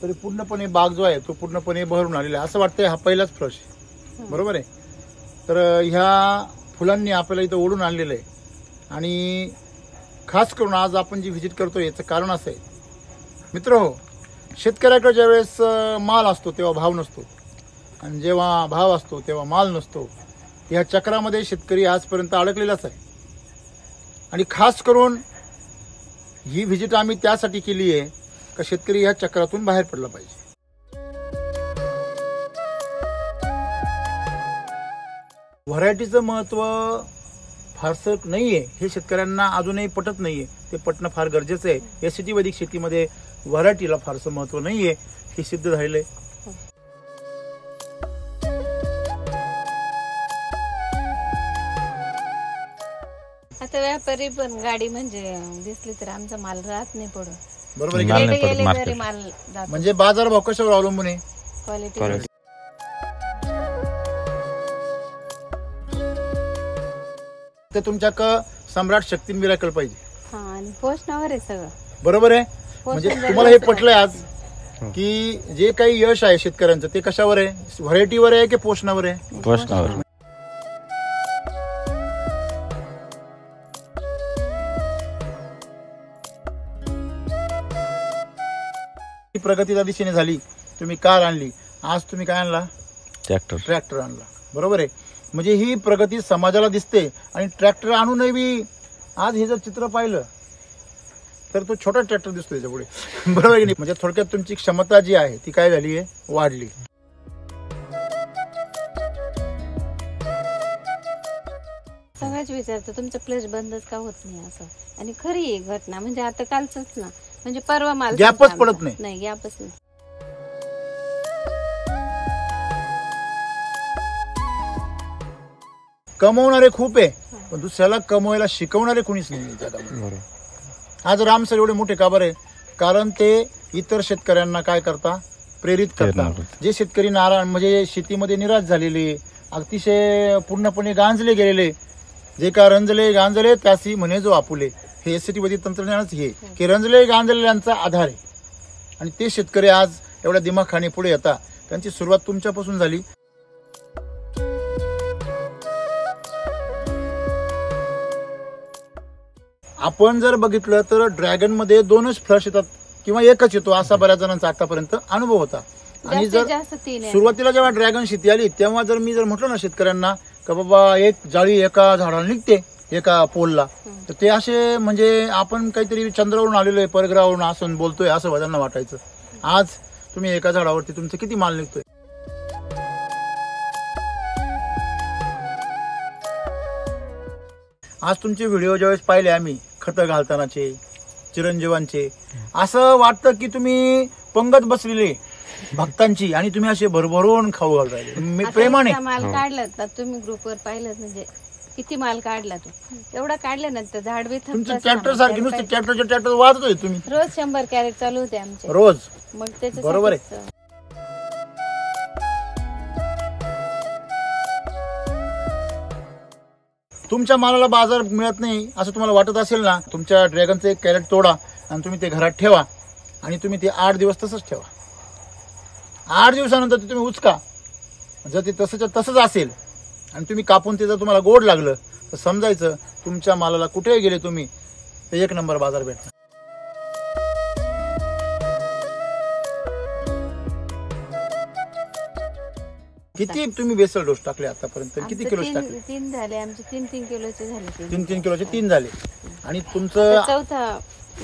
तरी पूर्णपणे बाग जो आहे तो पूर्णपणे भरून आलेला आहे. असं वाटतंय हा पहिलाच फ्लश बरोबर आहे. तर ह्या फुलांनी आपल्याला इथं ओढून आणलेलं आहे. आणि खास करून आज आपण जी व्हिजिट करतोय याचं कारण असं आहे मित्रहो, शेतकऱ्याकडे ज्यावेळेस माल असतो तेव्हा भाव नसतो आणि जेव्हा भाव असतो तेव्हा माल नसतो. ह्या चक्रामध्ये शेतकरी आजपर्यंत अडकलेलाच आहे. आणि खास करून ही व्हिजिट आम्ही त्यासाठी केली आहे का शेतकरी ह्या चक्रातून बाहेर पडला पाहिजे. व्हरायटीचं महत्त्व फारसं नाहीये हे शेतकऱ्यांना अजूनही पटत नाहीये. ते पटणं फार गरजेचं आहे. एससीटी वैदिक शेतीमध्ये व्हरायटीला फारसं महत्त्व नाहीये हे सिद्ध झालेलं आहे. आता व्यापारी पण गाडी म्हणजे दिसली तर आमचा माल राहत नाही पडून बरोबर आहे. माल जातो. म्हणजे बाजार भाव कशावर अवलंबून आहे? क्वालिटी. ते तुमच्या सम्राट शक्ती मिराकल पाहिजे. हा आणि पोषणावर आहे सगळं बरोबर आहे. म्हणजे तुम्हाला हे पटलंय आज की जे काही यश आहे शेतकऱ्यांचं ते कशावर आहे? व्हरायटीवर आहे की पोषणावर आहे? पोषणावर. प्रगतीच्या दिशेने झाली. तुम्ही कार आणली, आज तुम्ही काय आणला? ट्रॅक्टर आणला. बरोबर आहे. म्हणजे ही प्रगती समाजाला दिसते. आणि ट्रॅक्टर आणूनही बी आज हे जर चित्र पाहिलं तर तो छोटा ट्रॅक्टर दिसतो त्याच्यापुढे. बरोबर आहे की नाही? म्हणजे थोडक्यात तुमची क्षमता जी आहे ती काय झाली आहे? वाढली. सगळ्याच विचारतं तुमचं प्लस बंदच का होत नाही असं. आणि खरी आहे घटना. म्हणजे आता कालच ना म्हणजे परवा माल गॅपच पडत नाही. गॅपच नाही. कमवणारे खूप आहे पण दुसऱ्याला कमवायला शिकवणारे कोणीच नाही जगामध्ये. आज राम सर एवढे मोठे का बरे? कारण ते इतर शेतकऱ्यांना काय करता? प्रेरित करतात. जे शेतकरी नारायण म्हणजे शेतीमध्ये निराश झालेले, अतिशय पूर्णपणे गांजले गेलेले, जे का रंजले गांजले त्यासी म्हणे जो आपुले, हे एससीटी वैदिक तंत्रज्ञानच हे की रंजले गांजलेल्यांचा आधार आहे. आणि ते शेतकरी आज एवढ्या दिमाखाने पुढे येतात. त्यांची सुरुवात तुमच्यापासून झाली. आपण जर बघितलं तर ड्रॅगन मध्ये 2च फ्लश येतात किंवा एकच येतो असा बऱ्याच जणांचा आतापर्यंत अनुभव होता. आणि जर सुरुवातीला जेव्हा ड्रॅगन शेती आली तेव्हा जर मी म्हटलं ना शेतकऱ्यांना का बाबा एक जाळी एका झाडाला निघते एका पोलला, तर ते असे म्हणजे आपण काहीतरी चंद्रावरून आलेलो आहे परग्रहावरून असं बोलतोय असं त्यांना वाटायचं. आज तुम्ही एका झाडावरती तुमचं किती माल निघतोय. आज तुमचे व्हिडिओ ज्यावेळेस पाहिले आम्ही खतं घालतानाचे चिरंजीवांचे, असं वाटतं की तुम्ही पंगत बसलेले भक्तांची आणि तुम्ही असे भरभरून खाऊ घाल राहिले प्रेमाने. माल काढला तर तुम्ही ग्रुपवर पाहिलं म्हणजे किती माल काढला तो. एवढा काढल्यानंतर झाड बी तुमचे ट्रॅक्टर सारखे नुसते ट्रॅक्टर वाजतोय तुम्ही. रोज 100 कॅरेट चालू होते आमचे रोज. मग त्याच्या बरोबर आहे. तुमच्या मालाला बाजार मिळत नाही असं तुम्हाला वाटत असेल ना, तुमच्या ड्रॅगनचं एक कॅरेट तोडा आणि तुम्ही ते घरात ठेवा आणि तुम्ही ते 8 दिवस तसंच ठेवा. 8 दिवसानंतर ते तुम्ही उचका. जर ते तसंच असेल आणि तुम्ही कापून ते जर तुम्हाला गोड लागलं तर समजायचं तुमच्या मालाला कुठेही गेले तुम्ही ते 1 नंबर बाजार भेटणार. किती तुम्ही बेसल डोस टाकले आतापर्यंत? किती किलो टाकले? 3 झाले आमचे. 3 किलोचे झाले. 3 किलोचे 3 झाले. आणि तुमचं चौथा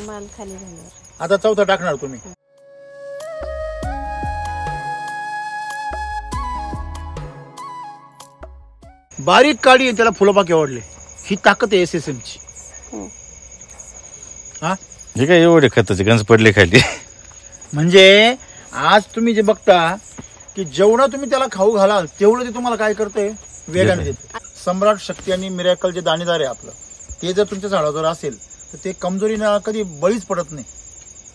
माल खाली झाल्यावर आता चौथा टाकणार तुम्ही. बारीक काढी त्याला फुलपाकी आवडले. ही ताकद आहे SSM ची. हा हे काय एवढे खताचे गंज पडले खाली. म्हणजे आज तुम्ही जे बघता की जेवढं तुम्ही त्याला खाऊ घालाल तेवढं ते तुम्हाला काय करतंय? वेगाने देते. सम्राट शक्ती आणि मिरॅकल जे दाणेदार आहे आपलं ते जर तुमच्या झाडावर असेल तर ते कमजोरीने कधी बळीच पडत नाही.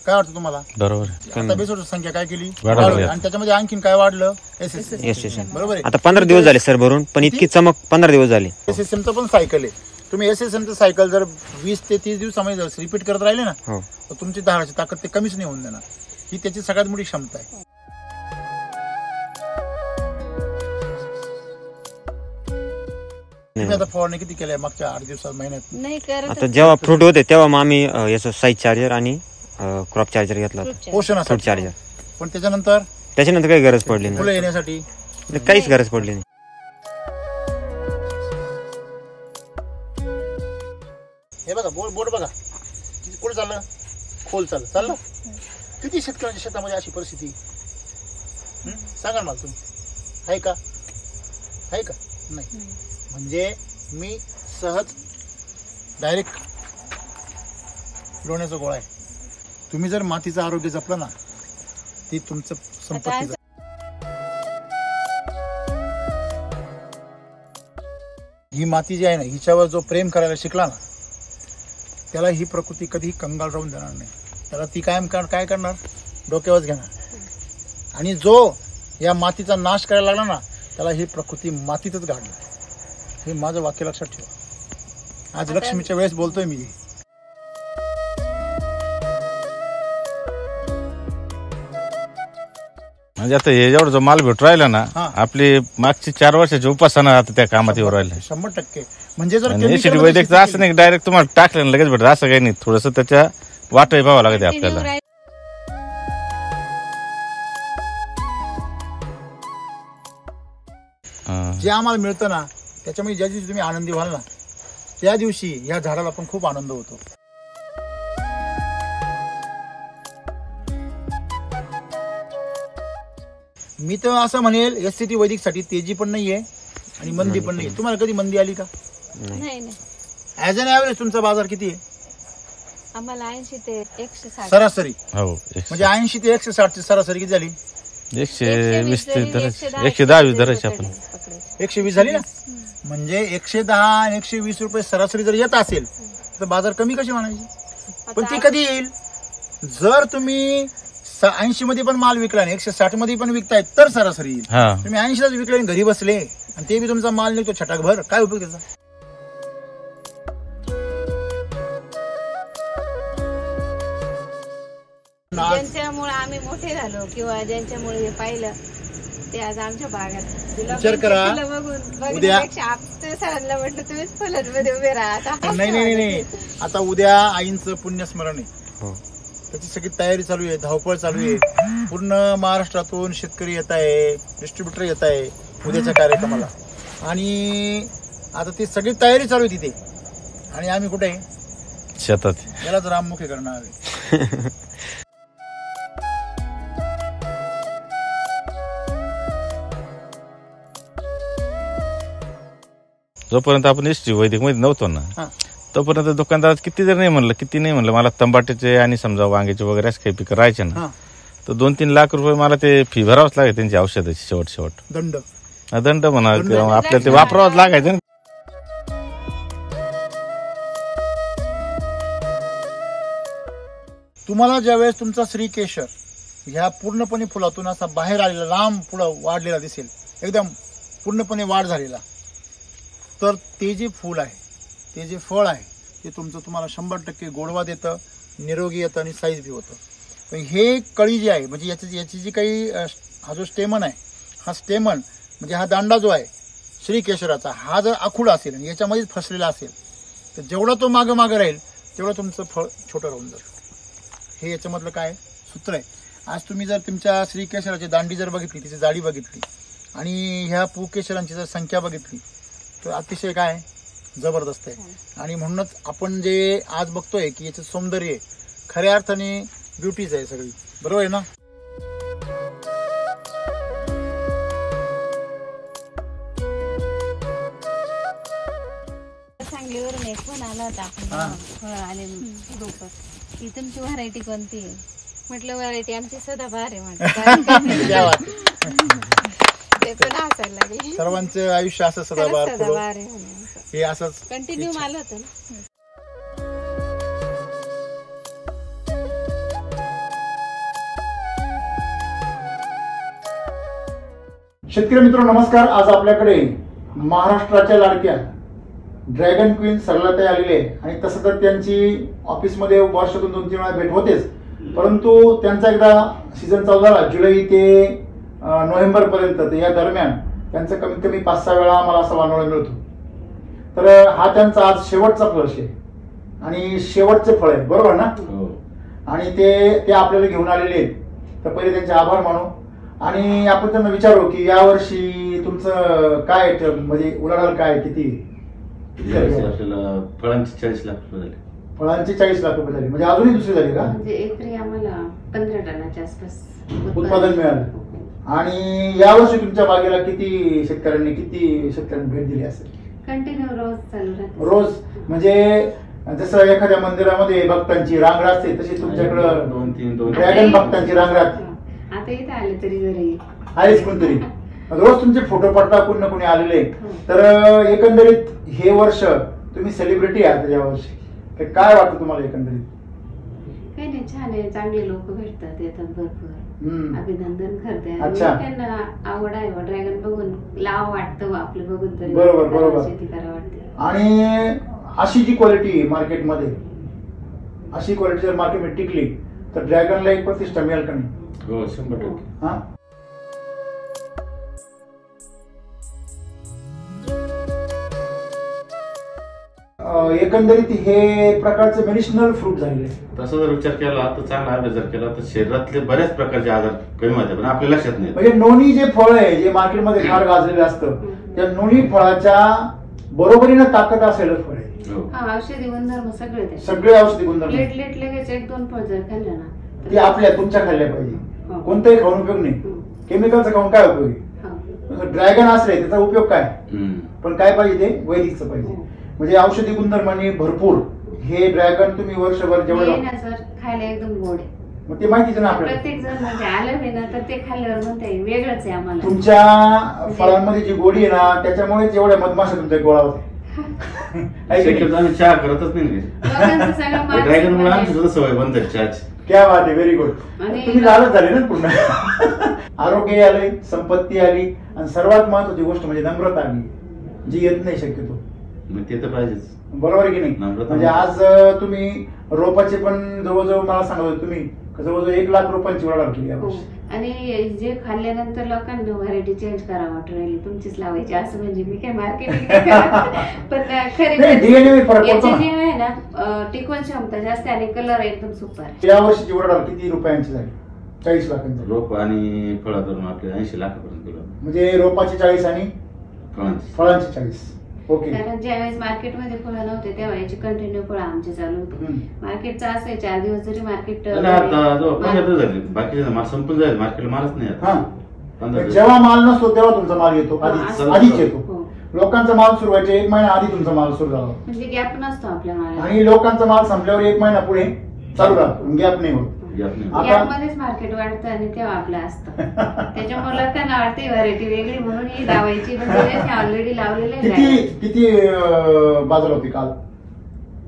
काय वाटतं तुम्हाला? बरोबर. आता बेसोडची संख्या काय केली? वाढवली. आणि त्याच्यामध्ये आणखीन काय वाढलं? SSM. बरोबर आहे. आता 15 दिवस झाले सर भरून, पण इतकी चमक 15 दिवस झाले. SSMचं पण सायकल आहे. तुम्ही SSMचं सायकल जर 20 ते 30 दिवसामध्ये रिपीट करत राहिले ना तर तुमची झाडाची ताकद ते कमीच नाही होऊन देणार. ही त्याची सगळ्यात मोठी क्षमता आहे. तुम्ही आता फवारणी किती केल्या मागच्या 8 दिवसात महिन्यात? नाही करत आता जेव्हा फ्रूट होते तेव्हा मग आम्ही याचं साईज चार्जर आणि क्रॉप चार्जर घेतला होता. पोषण फ्रूट असं चार्जर. पण त्याच्यानंतर त्याच्यानंतर काही गरज पडली फुलं नाही, येण्यासाठी काहीच गरज पडली नाही. हे बघा बोट बघा किती पुढे चाललं, खोल चाललं. किती शेतकऱ्यांच्या शेतामध्ये अशी परिस्थिती सांगा ना मला तुम्ही. आहे का? नाही. म्हणजे मी सहज डायरेक्ट लोण्याचा गोळा आहे. तुम्ही जर मातीचं आरोग्य जपलं ना ती तुमचं संपत्ती. ही माती जी आहे ना हिच्यावर जो प्रेम करायला शिकला ना त्याला ही प्रकृती कधीही कंगाल राहून देणार नाही. त्याला ती कायम काय करणार, डोक्यावरच घेणार. आणि जो या मातीचा नाश करायला लागला ना त्याला ही प्रकृती मातीतच गाडणार. हे माझं वाक्य लक्षात ठेवा. आज लक्ष्मीच्या वेळेस बोलतोय मी. म्हणजे आता हे जेवढं जो माल भेटू राहिला ना हा. आपली मागची 4 वर्षाची उपासना आता त्या कामात येऊ राहिल्या. 100%. म्हणजे जर आणि chemical एसिड वैदिकचं असं नाही डायरेक्ट तुम्हाला टाकलं लगेच भेटत असं काही नाही. थोडस त्याच्या वाटही पाहावं लागते आपल्याला. जे आम्हाला मिळतं ना त्याच्यामुळे ज्या दिवशी तुम्ही आनंदी व्हाल ना त्या दिवशी या झाडाला पण खूप आनंद होतो. मी तर असं म्हणेल एससीटी वैदिक साठी तेजी पण नाहीये आणि मंदी पण नाहीये. तुम्हाला कधी मंदी आली का? नाही. ऍज अन ऍव्हरेज तुमचा बाजार किती आहे? आम्हाला 80 ते 160 सरासरी. हो म्हणजे 80 ते 160 ची सरासरी किती झाली? 120 ते 110 धरायचे आपण. 120 झाली ना. म्हणजे 110 आणि 120 रुपये सरासरी जर येत असेल तर बाजार कमी कशी म्हणायची? पण ती कधी येईल? जर तुम्ही 80 मध्ये पण माल विकला आणि 160 मध्ये पण विकताय तर सरासरी येईल. तुम्ही 80लाच विकले आणि घरी बसले आणि ते बी तुमचा माल निघतो छटाकभर, काय उपयोग त्याचा? ज्यांच्यामुळे आम्ही मोठे झालो किंवा ज्यांच्यामुळे हे पाहिलं ते आज आमच्या बागात विचार करा. उद्या सरांना म्हटलं तुम्हीच फुलांमध्ये उभे राहा. नाही. आता उद्या आईंचं पुण्यस्मरण आहे. हो. त्याची सगळी तयारी चालू आहे, धावपळ चालू आहे. पूर्ण महाराष्ट्रातून शेतकरी येत आहे, डिस्ट्रीब्युटर येत आहे उद्याच्या कार्यक्रमाला. आणि आता ती सगळी तयारी चालू आहे तिथे आणि आम्ही कुठे शेतात. यालाच राममुखी करणार आहे. जोपर्यंत आपण एसटी वैदिक मध्ये नव्हतो ना तोपर्यंत दुकानदार किती नाही म्हणलं मला तंबाट्याचे आणि समजा वांग्याचे वगैरे असं काही पिकं राहायचे ना तर 2-3 लाख रुपये मला ते फी भरावंच लागायची त्यांची औषधाची. शेवट दंड म्हणा आपल्याला ते वापरावंच लागायचं. तुम्हाला ज्यावेळेस तुमचा श्रीकेशर ह्या पूर्णपणे फुलातून असा बाहेर आलेला लांब पुढं वाढलेला दिसेल, एकदम पूर्णपणे वाढ झालेला, तर ते जे फूल आहे ते जे फळ आहे ते तुमचं तुम्हाला 100% गोडवा देतं, निरोगी येतं आणि साईज बी होतं. पण हे कळी जी आहे म्हणजे याची जी काही हा जो स्टेमन आहे, हा स्टेमन म्हणजे हा दांडा जो आहे श्रीकेशराचा, हा जर आखुडा असेल आणि याच्यामध्येच फसलेला असेल तर जेवढा तो मागं राहील तेवढं तुमचं फळ छोटं राहून जाईल. हे याच्यामधलं काय सूत्र आहे. आज तुम्ही जर तुमच्या श्रीकेशराची दांडी जर बघितली, तिची जाडी बघितली आणि ह्या पूकेशरांची जर संख्या बघितली तर अतिशय काय जबरदस्त आहे. आणि म्हणूनच आपण जे आज बघतोय की याचं सौंदर्य खऱ्या अर्थाने ब्युटीच आहे सगळी. बरोबर आहे ना? सांगलीवरून एक फोन आला होता फळ आले रोप की तुमची व्हरायटी कोणती आहे? म्हटलं व्हरायटी आमची सदाबहार आहे. म्हटलं ते पण हसायला लागले. सर्वांचं आयुष्य असं सदाबहार आहे हे असंच कंटिन्यू माल होतं ना. शेतकरी मित्र नमस्कार. आज आपल्याकडे महाराष्ट्राच्या लाडक्या ड्रॅगन क्वीन सरलाताई आलेले आणि तसं तर त्यांची ऑफिसमध्ये वर्षातून 2-3 वेळा भेट होतेच, परंतु त्यांचा एकदा सीझन चालू झाला जुलै ते नोव्हेंबर पर्यंत, तर या दरम्यान त्यांचा कमीत कमी 5-6 वेळा आम्हाला असा वानोळा मिळतो. तर हा त्यांचा आज शेवटचा फ्लश आहे आणि शेवटचे फळ आहे, बरोबर ना? आणि ते आपल्याला घेऊन आलेले आहेत. तर पहिले त्यांचे आभार मानू आणि आपण त्यांना विचारू की यावर्षी तुमचं काय म्हणजे उलाढाल काय, किती आपल्याला फळांची 40 लाख रुपये झाले. फळांची 40 लाख रुपये झाली, म्हणजे अजूनही दुसरी झाली का? म्हणजे एकरी आम्हाला 15 टनाच्या आसपास उत्पादन मिळालं. आणि यावर्षी तुमच्या बागेला किती शेतकऱ्यांनी भेट दिली असेल? कंटिन्यू रोज चालू राहते. रोज म्हणजे जसं एखाद्या मंदिरामध्ये भक्तांची रांग राहते तशी तुमच्याकडं 2-3 ड्रॅगन भक्तांची रांग राहते. आता इथे आले तरी घरी आहेच कोणतरी, रोज तुमचे फोटो पडता कोणी ना कोणी आलेले. तर एकंदरीत हे वर्ष तुम्ही सेलिब्रिटी आहात यावर्षी, तर काय वाटतं तुम्हाला एकंदरीत? काही नाही, छान आहे, चांगले लोक भेटतात, येतात भरपूर, अभिनंदन करते. अच्छा. त्यांना आवड आहे ड्रॅगन बघून, लाव वाटतं आपलं बघून तरी बरोबर शेती करा वाटते. आणि अशी जी क्वालिटी मार्केटमध्ये, अशी क्वालिटी जर मार्केटमध्ये टिकली तर ड्रॅगनला एक प्रतिष्ठा मिळेल का नाही? हो, 100%. हा, एकंदरीत हे प्रकारचे मेडिसिनल फ्रूट झालेले. तसा जर विचार केला तर, चांगला अभ्यास जर केला तर शरीरातले बऱ्याच प्रकारचे आजार कमी होते, पण आपल्या लक्षात नाही. म्हणजे नोनी जे फळ आहे जे मार्केटमध्ये फार गाजलेलं असतं, त्या नोनी फळाच्या बरोबरीनं ताकद असेलच फळ आहे. औषधी गुणधर्म सगळे औषधी गुणधर्म लेट लगेच 1-2 फळ जर खाल्लं ना ते आपल्या तुमच्या खाल्ल्या पाहिजे. कोणताही खाऊन उपयोग नाही, केमिकलचा खाऊन काय उपयोग? ड्रॅगन असले त्याचा उपयोग काय? पण काय पाहिजे ते वैदिकचं पाहिजे. म्हणजे औषधी गुणधर्माने भरपूर हे ड्रॅगन तुम्ही वर्षभर जेवढं खायला एकदम गोड आहे. मग ते माहितीच ना आपल्याला. प्रत्येक जण म्हणजे आलं नाही ना तर ते खाल्ल्यावर म्हणते वेगळंच आहे आम्हाला. तुमच्या फळांमध्ये जी गोडी आहे ना त्याच्यामुळे जेवढ्या मधमाशा तुमच्या गोळा होते. आम्ही चहा करतच नाही. ड्रॅगन मुळे आमची सुद्धा सवय बंद आहे चहाची. क्या बात आहे, व्हेरी गुड. तुम्ही लालच झाले ना पूर्ण. आरोग्य आले, संपत्ती आली आणि सर्वात महत्वाची गोष्ट म्हणजे नम्रता आली, जी येत नाही शक्यतो. ते तर पाहिजेच, बरोबर आहे की नाही? म्हणजे आज तुम्ही रोपाचे पण जवळजवळ मला सांगत होते तुम्ही जवळजवळ 1 लाख रुपयांची वाढ केली यावर्षी. आणि जे खाल्ल्यानंतर लोकांना व्हरायटी चेंज करा वाटून राहिली, तुमचीच लावायची असं. म्हणजे मी काय मार्केटिंग पण खरी जी आहे ना टिकवण क्षमता जास्त आणि कलर एकदम सुपर. यावर्षी वाढ किती रुपयांची झाली? 40 लाखांची. रोप आणि फळा धरून आपल्या 80 लाखापर्यंत गेलो. म्हणजे रोपाची 40 आणि फळांची 40. ओके. कारण ज्यावेळेस मार्केटमध्ये फळं नव्हते तेव्हा याची कंटिन्यू फळं आमचे चालू होते. मार्केटचं असं आहे 4 दिवस जरी मार्केट बाकीचे माल संपून जाईल, मार्केटला मालच नाही. जेव्हा माल नसतो तेव्हा तुमचा माल येतो, आधीच येतो. लोकांचा माल सुरू व्हायचे 1 महिना आधी तुमचा माल सुरू झाला, म्हणजे गॅप नसतो आपल्या माल. आणि लोकांचा माल संपल्यावर 1 महिना पुढे चालू राहतो, गॅप नाही होत. यामध्येच मार्केट वाढतं आणि तेव्हा आपलं असतं. त्याच्यामुळे लोकांना वाटते व्हरायटी वेगळी म्हणून ही लावायची, पण ऑलरेडी लावलेले. किती बाजार होती काल?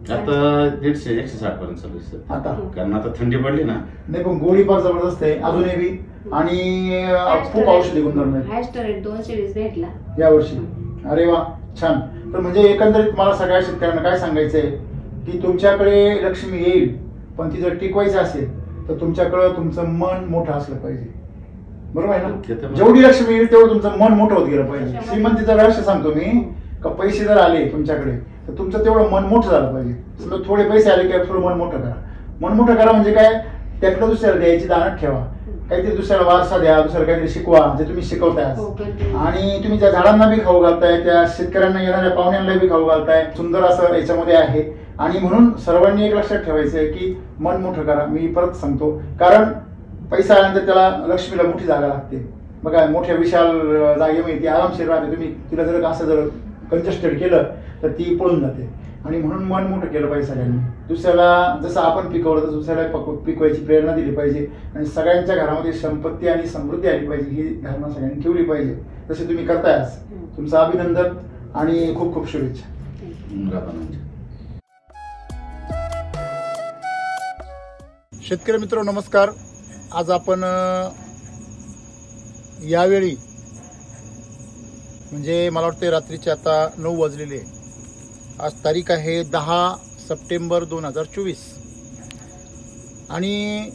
आता 150-160 पर्यंत चालू. आता कारण आता थंडी पडली ना. नाही पण गोळी फार जबरदस्त आहे अजूनही बी, आणि खूप औषधी गुणधर्म आहे. हायस्ट रेट 220 भेटला यावर्षी. अरे वा, छान. तर म्हणजे एकंदरीत मला सगळ्या शेतकऱ्यांना काय सांगायचंय की तुमच्याकडे लक्ष्मी येईल, पण ती जर टिकवायची असेल तर तुमच्याकडं तुमचं मन मोठं असलं पाहिजे. बरोबर आहे ना? जेवढी लक्ष्मी येईल तेवढं तुमचं मन मोठं होत गेलं पाहिजे. श्रीमंतीचं रहस्य सांगतो मी, का पैसे जर आले तुमच्याकडे तर तुमचं तेवढं मन मोठं झालं पाहिजे. समजा थोडे पैसे आले की थोडं मन मोठं करा. मन मोठं करा म्हणजे काय? त्याकडे दुसऱ्याला द्यायची दानत ठेवा, काहीतरी दुसऱ्याला वारसा द्या, दुसऱ्याला काहीतरी शिकवा जे तुम्ही शिकवताय. आणि तुम्ही त्या झाडांना बी खाऊ घालताय, त्या शेतकऱ्यांना येणाऱ्या पाहुण्यांना बी खाऊ घालताय. सुंदर असं याच्यामध्ये आहे. आणि म्हणून सर्वांनी एक लक्षात ठेवायचंय की मन मोठं करा. मी परत सांगतो, कारण पैसा आल्यानंतर त्याला लक्ष्मीला मोठी जागा लागते. बघा, मोठ्या विशाल जागेमध्ये ती आरामशीर राहते. तुम्ही तिला जर असं जर कंजेस्टेड केलं तर ती पळून जाते. आणि म्हणून मन मोठं केलं पाहिजे सगळ्यांनी. दुसऱ्याला जसं आपण पिकवलं तसं दुसऱ्याला पिकवायची प्रेरणा दिली पाहिजे. आणि सगळ्यांच्या घरामध्ये संपत्ती आणि समृद्धी आली पाहिजे ही धारणा सगळ्यांनी ठेवली पाहिजे. तसे तुम्ही करताय आज. तुमचं अभिनंदन आणि खूप खूप शुभेच्छा. शेतकरी मित्र नमस्कार. आज आपण यावेळी म्हणजे मला वाटते रात्रीचे आता 9 वाजलेले. आज तारीख आहे 10 सप्टेंबर 2024. आणि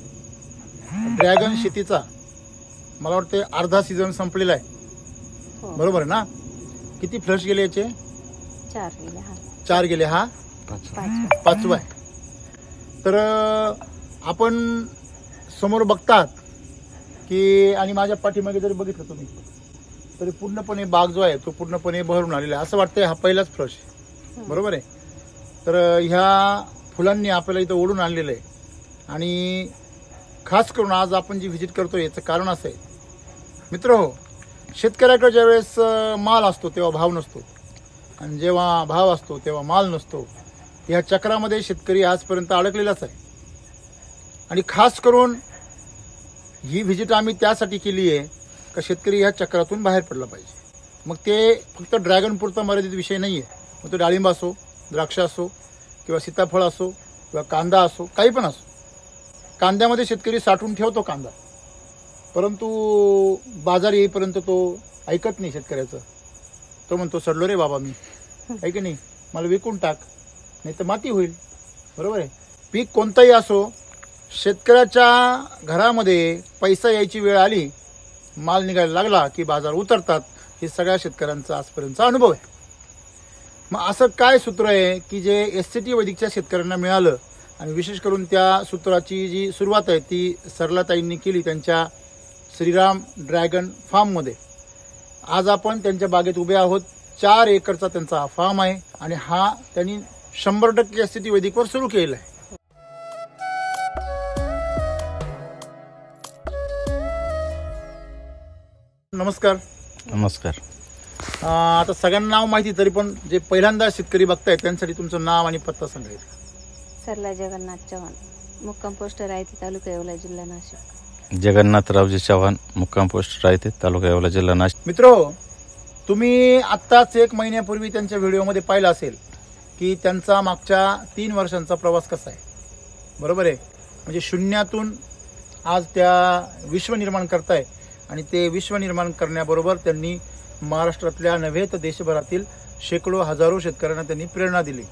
ड्रॅगन शेतीचा मला वाटतं अर्धा सीझन संपलेला आहे, हो. बरोबर आहे ना? किती फ्लश गेले याचे? 4 गेले. हा 4 गेले, हा 5वा आहे. तर आपण समोर बघतात की, आणि माझ्या पाठीमागे जरी बघितलं तुम्ही तरी पूर्णपणे बाग जो आहे तो पूर्णपणे बहरून आलेला आहे. असं वाटतंय हा पहिलाच फ्लश आहे, बरोबर आहे? तर ह्या फुलांनी आपल्याला इथं ओढून आणलेलं आहे. आणि खास करून आज आपण जी व्हिजिट करतोय याचं कारण असं आहे मित्रहो, शेतकऱ्याकडे ज्यावेळेस माल असतो तेव्हा भाव नसतो, आणि जेव्हा भाव असतो तेव्हा माल नसतो. ह्या चक्रामध्ये शेतकरी आजपर्यंत अडकलेलाच आहे. आणि खास करून ही व्हिजिट आम्ही त्यासाठी केली आहे का शेतकरी ह्या चक्रातून बाहेर पडला पाहिजे. मग ते फक्त ड्रॅगन पुरता मर्यादित विषय नाही आहे. मग तो डाळिंब असो, द्राक्ष असो, किंवा सीताफळ असो, किंवा कांदा असो, काही पण असो. कांद्यामध्ये शेतकरी साठवून ठेवतो कांदा, परंतु बाजार येईपर्यंत तो ऐकत नाही शेतकऱ्याचं. तो म्हणतो सडलो रे बाबा मी, आहे की नाही, मला विकून टाक, नाही तर माती होईल, बरोबर आहे? पीक कोणताही असो, शेतकऱ्याच्या घरामध्ये पैसा यायची वेळ आली, माल निघायला लागला की बाजार उतरतात. हे सगळ्या शेतकऱ्यांचा आजपर्यंतचा अनुभव आहे. मग असं काय सूत्र आहे की जे SCT वैदिकच्या शेतकऱ्यांना मिळालं, आणि विशेष करून त्या सूत्राची जी सुरुवात आहे ती सरलाताईंनी केली त्यांच्या श्रीराम ड्रॅगन फार्ममध्ये. आज आपण त्यांच्या बागेत उभे आहोत. 4 एकरचा त्यांचा हा फार्म आहे, आणि हा त्यांनी 100% SCT वैदिकवर सुरू केलेला आहे. नमस्कार. नमस्कार. आता सगळ्यांना नाव माहिती, तरी पण जे पहिल्यांदा शेतकरी बघतायत त्यांसाठी तुमचं नाव आणि पत्ता सांगायचं. सरला जगन्नाथ चव्हाण, मुक्काम पोस्ट रायते, तालुका येवला, जिल्हा नाशिक. जगन्नाथरावजी चव्हाण, मुक्काम पोस्ट रायते, तालुका येवला, जिल्हा नाशिक. मित्रो, तुम्ही आत्ताच 1 महिन्यापूर्वी त्यांच्या व्हिडिओमध्ये पाहिलं असेल की त्यांचा मागच्या 3 वर्षांचा प्रवास कसा आहे, बरोबर आहे? म्हणजे शून्यातून आज त्या विश्व निर्माण करताय, आणि ते विश्व निर्माण करण्याबरोबर त्यांनी महाराष्ट्रातल्या नव्हे तर देशभरातील शेकडो हजारो शेतकऱ्यांना त्यांनी प्रेरणा दिली.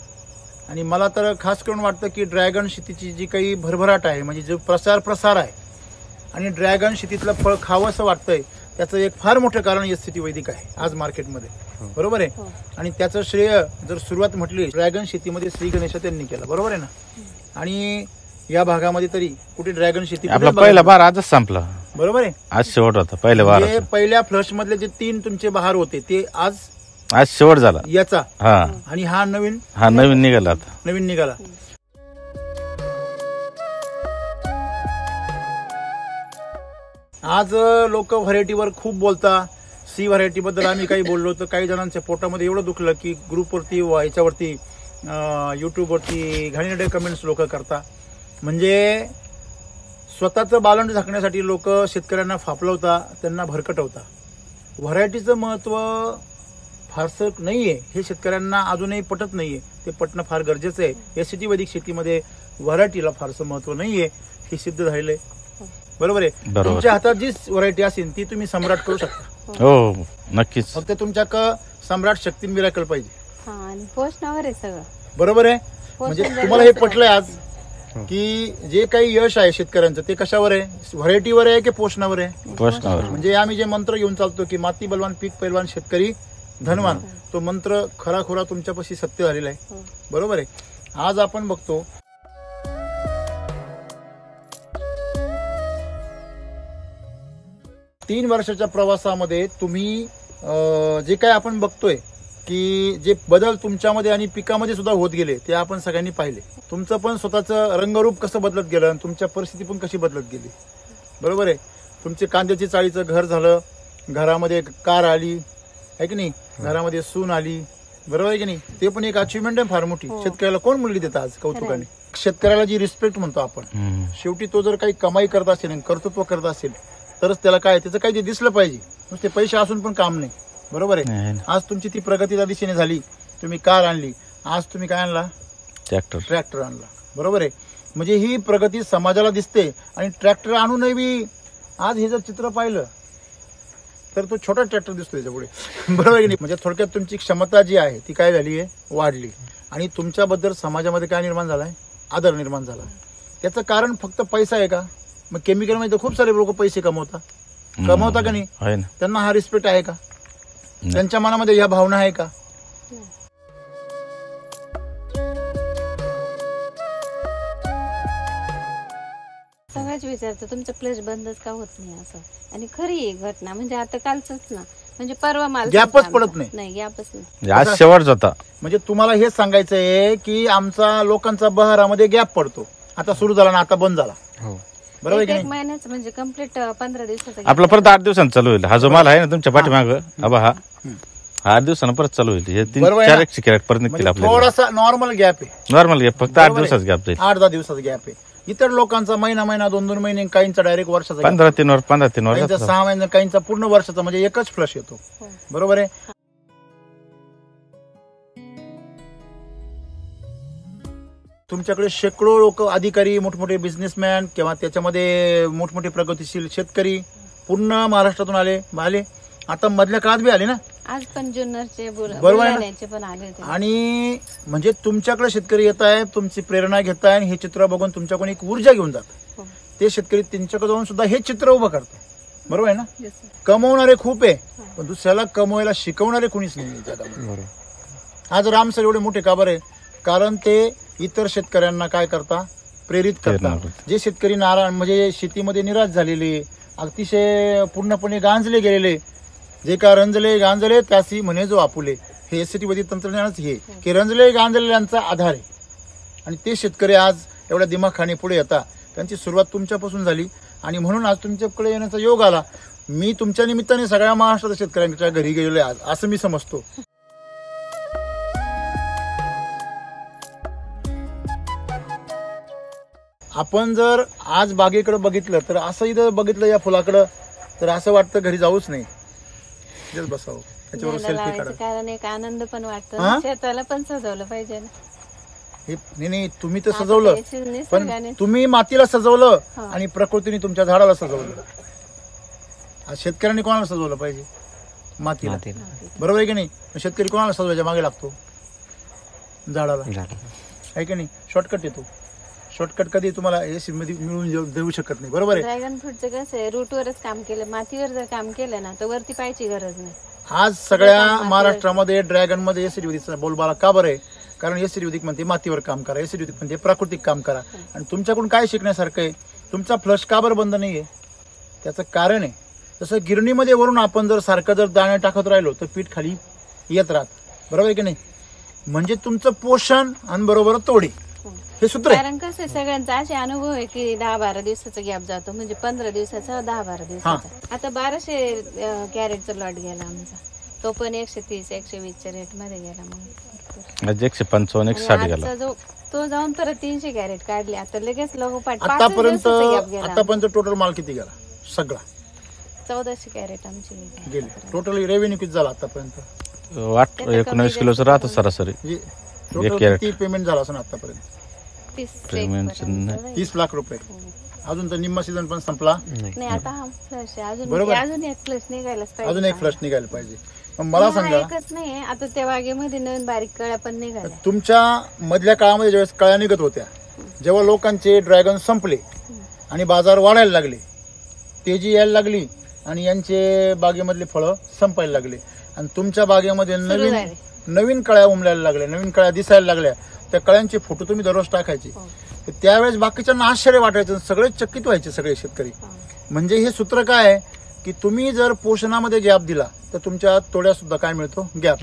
आणि मला तर खास करून वाटतं की ड्रॅगन शेतीची जी काही भरभराट आहे, म्हणजे जो प्रसार आहे, आणि ड्रॅगन शेतीतलं फळ खावं असं वाटतंय, त्याचं एक फार मोठं कारण SCT वैदिक आहे आज मार्केटमध्ये, बरोबर आहे? आणि त्याचं श्रेय जर सुरुवात म्हटली ड्रॅगन शेतीमध्ये श्री गणेश त्यांनी केलं, बरोबर आहे ना? आणि या भागामध्ये तरी कुठे ड्रॅगन शेती आपला पहिला बार आजच संपला, बरोबर आहे? आज शेवट होता पहिल्या बार. पहिल्या फ्लश मधले जे 3 तुमचे बहार होते ते आज शेवट झाला याचा, हा. आणि हा नवीन निघाला, आता नवीन निघाला. आज लोक व्हरायटीवर खूप बोलता. सी व्हरायटी बद्दल आम्ही काही बोललो तर काही जणांच्या पोटामध्ये एवढं दुखलं की ग्रुपवरती व याच्यावरती युट्यूबवरती घाणेरडे कमेंट्स लोक करता. म्हणजे स्वतःचं बालंड झाकण्यासाठी लोक शेतकऱ्यांना फापलवता, त्यांना भरकटवता. व्हरायटीचं महत्व फारसं नाहीये, हे शेतकऱ्यांना अजूनही पटत नाहीये. ते पटणं फार गरजेचं आहे. SCT वैदिक शेतीमध्ये व्हरायटीला फारसं महत्व नाहीये, हे सिद्ध झालेलं आहे, बरोबर आहे? तुमच्या हातात जी व्हरायटी असेल ती तुम्ही सम्राट करू शकता. हो, नक्कीच. फक्त तुमच्या सम्राट शक्ती मिराकल पाहिजे, आणि पोषणावर आहे सगळं, बरोबर आहे? म्हणजे तुम्हाला हे पटलंय आज की जे काही यश आहे शेतकऱ्यांचं ते कशावर आहे? व्हरायटीवर आहे की पोषणावर आहे? पोषणावर. म्हणजे आम्ही जे मंत्र घेऊन चालतो की माती बलवान, पीक पैलवान, शेतकरी धनवान, तो मंत्र खराखुरा तुमच्यापाशी सत्य झालेला आहे, बरोबर आहे? आज आपण बघतो तीन वर्षाच्या प्रवासामध्ये तुम्ही जे काय आपण बघतोय की जे बदल तुमच्यामध्ये आणि पिकामध्ये सुद्धा होत गेले ते आपण सगळ्यांनी पाहिले. तुमचं पण स्वतःचं रंगरूप कसं बदलत गेलं आणि तुमच्या परिस्थिती पण कशी बदलत गेली, बरोबर आहे? तुमचे कांद्याची चाळीचं घर झालं, घरामध्ये एक कार आली, आहे की नाही? घरामध्ये सून आली, बरोबर आहे की नाही? ते पण एक अचिव्हमेंट आहे फार मोठी. शेतकऱ्याला कोण मुलगी देतं आज कौतुकाने? शेतकऱ्याला जी रिस्पेक्ट म्हणतो आपण, शेवटी तो जर काही कमाई करत असेल आणि कर्तृत्व करत असेल तरच त्याला काय त्याचं काही दिसलं पाहिजे. नुसते पैसे असून पण काम नाही, बरोबर आहे? आज तुमची ती प्रगतीच्या दिशेने झाली, तुम्ही कार आणली, आज तुम्ही काय आणला? ट्रॅक्टर आणला, बरोबर आहे? म्हणजे ही प्रगती समाजाला दिसते. आणि ट्रॅक्टर आणूनही बी आज हे जर चित्र पाहिलं तर तो छोटा ट्रॅक्टर दिसतो याच्यापुढे, बरोबर आहे की नाही? म्हणजे थोडक्यात तुमची क्षमता जी आहे ती काय झाली आहे? वाढली. आणि तुमच्याबद्दल समाजामध्ये काय निर्माण झालाय? आदर निर्माण झाला. त्याचं कारण फक्त पैसा आहे का? मग केमिकल मध्ये तर खूप सारे लोक पैसे कमवता का नाही? आहे ना. त्यांना हा रिस्पेक्ट आहे का? त्यांच्या मनामध्ये ह्या भावना आहे का? सगळ्याच विचारतं तुमचं फ्लश बंदच का होत नाही असं. आणि खरी आहे घटना, म्हणजे आता कालच ना, म्हणजे परवा माल गॅपच पडत नाही. नाही, गॅपच नाही. म्हणजे आज शेवटच होता. म्हणजे तुम्हाला हेच सांगायचं आहे की आमचा लोकांचा बहारामध्ये गॅप पडतो. आता सुरू झाला ना, आता बंद झाला. हो. बरोबर आहे की एक नाही? महिन्याचं म्हणजे कम्प्लीट 15 दिवसाचं आपला परत 8 दिवसांनी चालू होईल. हा जो माल आहे ना तुमच्या पाठीमाग आबा, हा 8 दिवसांना परत चालू होईल. हे बरोबर आहे ना? 400 कॅरेट परत निघतील म्हणजे आपल्याला. थोडासा नॉर्मल गॅप आहे. नॉर्मल गॅप फक्त 8 दिवसाचा गॅप जाईल. 8-10 दिवसाचा गॅप आहे. इतर लोकांचा महिना 2-2 महिने, काहींचा डायरेक्ट वर्षाचा gap. 15-3 वर 15-3 वर काहींचा 6 महिने, काहींचा पूर्ण वर्षाचा, म्हणजे एकच फ्लश येतो. बरोबर आहे. तुमच्याकडे शेकडो लोक, अधिकारी, मोठमोठे बिझनेसमॅन किंवा त्याच्यामध्ये मोठमोठे प्रगतीशील शेतकरी पूर्ण महाराष्ट्रातून आले. आता मधल्या काळात बी आले ना. आज पण जुन्नरचे बरोबर आहे ना? बुलढाण्याचे पण आले होते. आणि म्हणजे तुमच्याकडे शेतकरी येत आहे, तुमची प्रेरणा घेताय आणि हे चित्र बघून तुमच्याकडून एक ऊर्जा घेऊन जात. हो. ते शेतकरी त्यांच्याकडे जाऊन सुद्धा हे चित्र उभं करतो. बरोबर आहे ना? Yes, sir. कमवणारे खूप आहे, पण दुसऱ्याला कमवायला शिकवणारे कोणीच नाही जगामध्ये. बरोबर. आज राम सर एवढे मोठे का बरे? कारण ते इतर शेतकऱ्यांना काय करता? प्रेरित प्रेरणा करतात. करतात. जे शेतकरी नारायण म्हणजे शेतीमध्ये निराश झालेले, अतिशय पूर्णपणे गांजले गेलेले, जे का रंजले गांजले त्यासी म्हणे जो आपुले, हे एसटी वैदिक तंत्रज्ञानच हे की रंजले गांजलेल्यांचा आधार आहे. आणि ते शेतकरी आज एवढ्या दिमाखाने पुढे येतात. त्यांची सुरुवात तुमच्यापासून झाली आणि म्हणून आज तुमच्याकडे येण्याचा योग आला. मी तुमच्या निमित्ताने सगळ्या महाराष्ट्राच्या शेतकऱ्यांच्या घरी गेलेलो आहे आज, असं मी समजतो. आपण जर आज बागेकडे बघितलं तर असं इथं बघितलं या फुलाकडं तर असं वाटतं घरी जाऊच नाही, तिथेच बसावं, त्याच्यावर झाडं सेल्फी लावायचं काढा. कारण एक आनंद पण वाटतो हा? ना, शेताला पण सजवलं पाहिजे ना. नाही तुम्ही तर आता सजवलं, ते पण निसर्गाने तुम्ही मातीला सजवलं हा. आणि प्रकृतीने तुमच्या झाडाला सजवलं. आज शेतकऱ्यांनी कोणाला सजवलं पाहिजे? मातीला. मातीला. बरोबर आहे की नाही? शेतकरी कोणाला सजवायच्या मागे लागतो? झाडाला. झालं. आहे की नाही? शॉर्टकट येतो. शॉर्टकट कधी तुम्हाला एसी मध्ये मिळून देऊ शकत नाही. बरोबर आहे. ड्रॅगन फ्रूटचं कसं आहे, रूटवरच काम केलं, मातीवर जर काम केलं ना तर वरती पाहायची गरज नाही. आज सगळ्या महाराष्ट्रामध्ये ड्रॅगन मध्ये एसिडिवदिकचा बोलबाला का बरं आहे? कारण एसिडिवदिक म्हणते मातीवर काम करा, एसिडिवदिक म्हणते प्राकृतिक काम करा. आणि तुमच्याकडून काय शिकण्यासारखं आहे? तुमचा फ्लश का बरं बंद नाहीये? त्याचं कारण आहे, जसं गिरणीमध्ये वरून आपण जर सारखं जर दाणे टाकत राहिलो तर पीठ खाली येत राहत. बरोबर आहे की नाही? म्हणजे तुमचं पोषण आणि बरोबर तोडी हे सूत्र आहे. कारण कसं आहे, सगळ्यांचा असे अनुभव आहे की 10-12 दिवसाचा गॅप जातो, म्हणजे 15 दिवसाचा 10-12 दिवसाचा. आता 1200 कॅरेटचा लॉट गेला आमचा, तो पण 130-120च्या रेट मध्ये गेला. मग आज 155 160 गेला. आजचा जो तो जाऊन परत 300 कॅरेट काढले. आता लगेच लागोपाठ आतापर्यंत टोटल माल किती गेला? सगळा 1400 कॅरेट आमची गेले. टोटल रेव्हेन्यू किती झाला आतापर्यंत? 19 किलोचं राहतं सरासरी. Total crate. किती पेमेंट झाला असं आतापर्यंत? 30 लाख रुपये. अजून तर निम्मा सीझन पण संपला नाही. आता हा फ्लश आहे, बरोबर. अजून एक फ्लश निघायलाच पाहिजे. अजून एक फ्लश निघायला पाहिजे. मग मला सांगा, एकच नाही, आता त्या बागेमध्ये नवीन बारीक कळ्या पण निघाल्या. तुमच्या मधल्या काळामध्ये ज्यावेळेस कळ्या निघत होत्या, जेव्हा लोकांचे ड्रॅगन संपले आणि बाजार वाढायला लागले, तेजी यायला लागली आणि यांचे बागेमधले फळं संपायला लागले आणि तुमच्या बागेमध्ये नवीन कळ्या उमलायला लागल्या, नवीन कळ्या दिसायला लागल्या. त्या कळ्यांचे फोटो तुम्ही दररोज टाकायचे. त्यावेळेस बाकीच्यांना आश्चर्य वाटायचं, सगळे चकित व्हायचे सगळे शेतकरी. म्हणजे हे सूत्र काय आहे की तुम्ही जर पोषणामध्ये गॅप दिला तर तुमच्या तोड्या सुद्धा काय मिळतो? गॅप.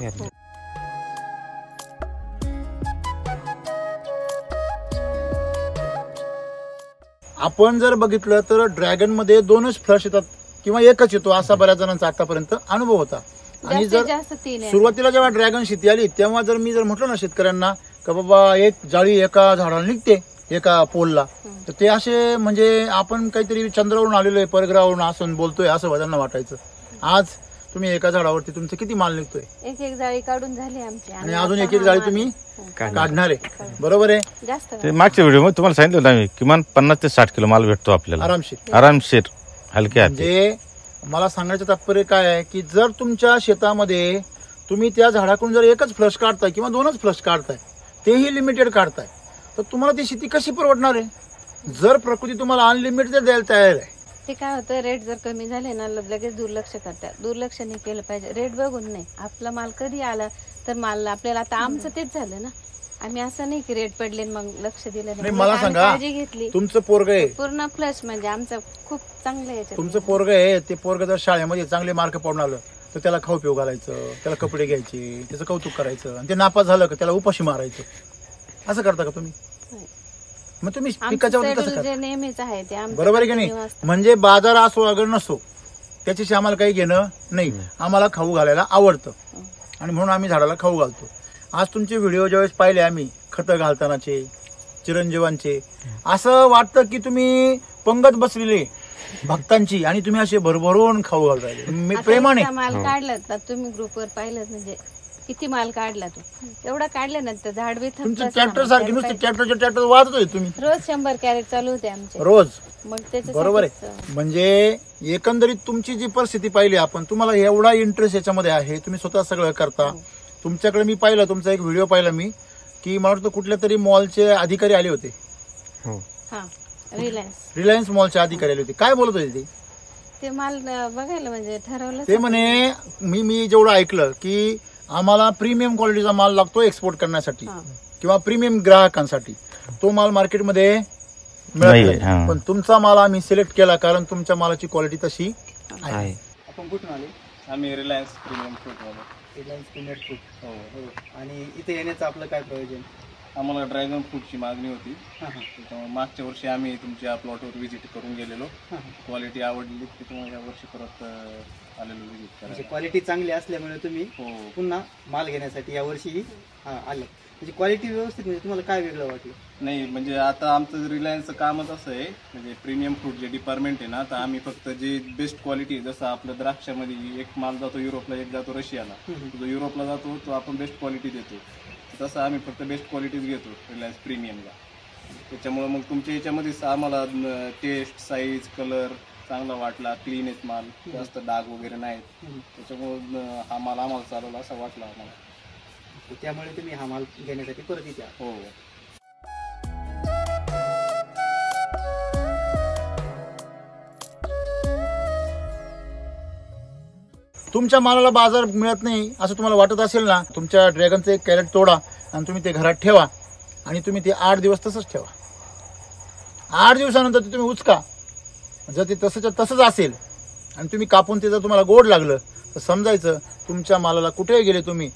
आपण जर बघितलं तर ड्रॅगन मध्ये 2च फ्लश येतात किंवा एकच येतो, असा बऱ्याच जणांचा आतापर्यंत अनुभव होता. आणि जर सुरुवातीला जेव्हा ड्रॅगन शेती आली तेव्हा जर मी म्हटलं ना शेतकऱ्यांना का बाबा एक जाळी एका झाडाला निघते, एका पोलला, तर ते असे म्हणजे आपण काहीतरी चंद्रावरून आलेलो आहे, परग्रहावरून असं बोलतोय असं त्यांना वाटायचं. आज तुम्ही एका झाडावरती तुमचं किती माल निघतोय? एक जाळी काढून झाली आमची आणि अजून एक जाळी तुम्ही काढणार आहे. बरोबर आहे. जास्त ते मागच्या व्हिडिओमध्ये तुम्हाला सांगितलं आम्ही किमान 50 ते 60 किलो माल भेटतो आपल्याला आरामशीर हलके हाती. म्हणजे मला सांगायचं तात्पर्य काय आहे की जर तुमच्या शेतामध्ये तुम्ही त्या झाडाकडून जर एकच फ्लश काढताय किंवा 2च फ्लश काढताय, तेही लिमिटेड काढताय, तर तुम्हाला ती शेती कशी परवडणार आहे? जर प्रकृती तुम्हाला अनलिमिटेड द्यायला तयार आहे, ते काय होतं, रेट जर कमी झाले ना लगेच दुर्लक्ष करतात. दुर्लक्ष नाही केलं पाहिजे, रेट बघून नाही. आपला माल कधी आला तर माल आपल्याला, आता आमचं तेच झालं ना, आम्ही असं नाही की रेट पडले मग लक्ष दिलं नाही. नाही. मला आम्ही सांगा, काळजी घेतली. तुमचं पोरग आहे, पूर्ण फ्लश म्हणजे आमचं खूप चांगलं याच्यात. तुमचं पोरग आहे, ते पोरग जर शाळेमध्ये चांगले मार्क पडून आलं तर त्याला खाऊ पिऊ घालायचं, त्याला कपडे घ्यायचे, त्याचं कौतुक करायचं, आणि ते नापास झालं का त्याला उपाशी मारायचं. असं करता का तुम्ही? नाही. मग तुम्ही आमचं पिकाच्या वरती कसं schedule करता? जे नेहमीच आहे ते आमचं बरोबर आहे की continue नाही? असतं. म्हणजे बाजार असो अगर नसो त्याच्याशी आम्हाला काही घेणं नाही. आम्हाला खाऊ घालायला आवडतं आणि म्हणून आम्ही झाडाला खाऊ घालतो. आज तुमचे व्हिडिओ ज्यावेळेस पाहिले आम्ही खतं घालतानाचे, चिरंजीवांचे, असं वाटतं की तुम्ही पंगत बसलेले भक्तांची आणि तुम्ही असे भरभरून खाऊ घाल राहिले आता प्रेमाने. इतका माल काढला तर तुम्ही ग्रुपवर पाहिलं म्हणजे किती माल काढला तो, एवढा काढल्यानंतर झाड बी तुमचं थकतच ट्रॅक्टर ना. सारखे नुसते ट्रॅक्टर वाजतोय तुम्ही रोज 100 कॅरेट चालू होते आमचे रोज. मग त्याच्यासाठीच, बरोबर आहे. म्हणजे एकंदरीत तुमची जी परिस्थिती पाहिली आपण, तुम्हाला एवढा इंटरेस्ट याच्यामध्ये आहे, तुम्ही स्वतः सगळं करता. तुमच्याकडे मी पाहिलं, तुमचा एक व्हिडिओ पाहिला मी, की मला वाटतं कुठल्या तरी मॉलचे अधिकारी आले होते. हो. हा, रिलायन्स मॉलचे अधिकारी आले होते. काय बोलत होते ते माल बघायला म्हणजे ठरवलं. ते म्हणे, मी जेवढं ऐकलं की आम्हाला प्रीमियम क्वालिटीचा माल लागतो एक्सपोर्ट करण्यासाठी किंवा प्रीमियम ग्राहकांसाठी, तो माल मार्केटमध्ये मिळत नाही, नाही. हा. पण तुमचा माल आम्ही सिलेक्ट केला कारण तुमच्या मालाची क्वालिटी तशी आहे. आहे. आपण कुठून आले? आम्ही रिलायन्स प्रीमियम फ्रूटवाले. Reliance premium fruit. हो. आणि इथे येण्याचं आपलं काय प्रयोजन? आम्हाला ड्रॅगन फ्रूटची मागणी होती, त्याच्यामुळे मागच्या वर्षी आम्ही तुमच्या प्लॉटवर व्हिजिट करून गेलेलो. क्वालिटी आवडली, त्याच्यामुळे या वर्षी परत आलेलो व्हिजिट म्हणजे करायला. क्वालिटी चांगली असल्यामुळे तुम्ही हो. पुन्हा माल घेण्यासाठी यावर्षी आले. म्हणजे क्वालिटी व्यवस्थित, म्हणजे तुम्हाला काय वेगळं वाटलं? नाही म्हणजे आता आमचं रिलायन्सचं कामच असं आहे, म्हणजे प्रीमियम फ्रूट जे डिपार्टमेंट आहे ना, तर आम्ही फक्त जे बेस्ट क्वालिटी, जसं आपलं द्राक्षामध्ये एक माल जातो युरोपला, एक जातो रशियाला, जो युरोपला जातो तो आपण बेस्ट क्वालिटी देतो, तसं आम्ही फक्त बेस्ट क्वालिटीच घेतो रिलायन्स प्रीमियमला. त्याच्यामुळे मग तुमच्या याच्यामध्येच आम्हाला टेस्ट, साईज, कलर चांगला वाटला, क्लीन आहेत माल, जास्त डाग वगैरे नाहीत, त्याच्यामुळे हा माल आम्हाला चालवला असं वाटलं आम्हाला. त्यामुळे तुम्ही हा माल घेण्यासाठी परत इथे आले. हो. तुमच्या मालाला बाजार मिळत नाही असं तुम्हाला वाटत असेल ना, तुमच्या ड्रॅगनचं एक कॅरेट तोडा आणि तुम्ही ते घरात ठेवा आणि तुम्ही ते 8 दिवस तसंच ठेवा. 8 दिवसानंतर ते तुम्ही उचका. जर ते तसंच असेल आणि तुम्ही कापून ते जर तुम्हाला गोड लागलं तर समजायचं तुमच्या मालाला कुठेही गेले तुम्ही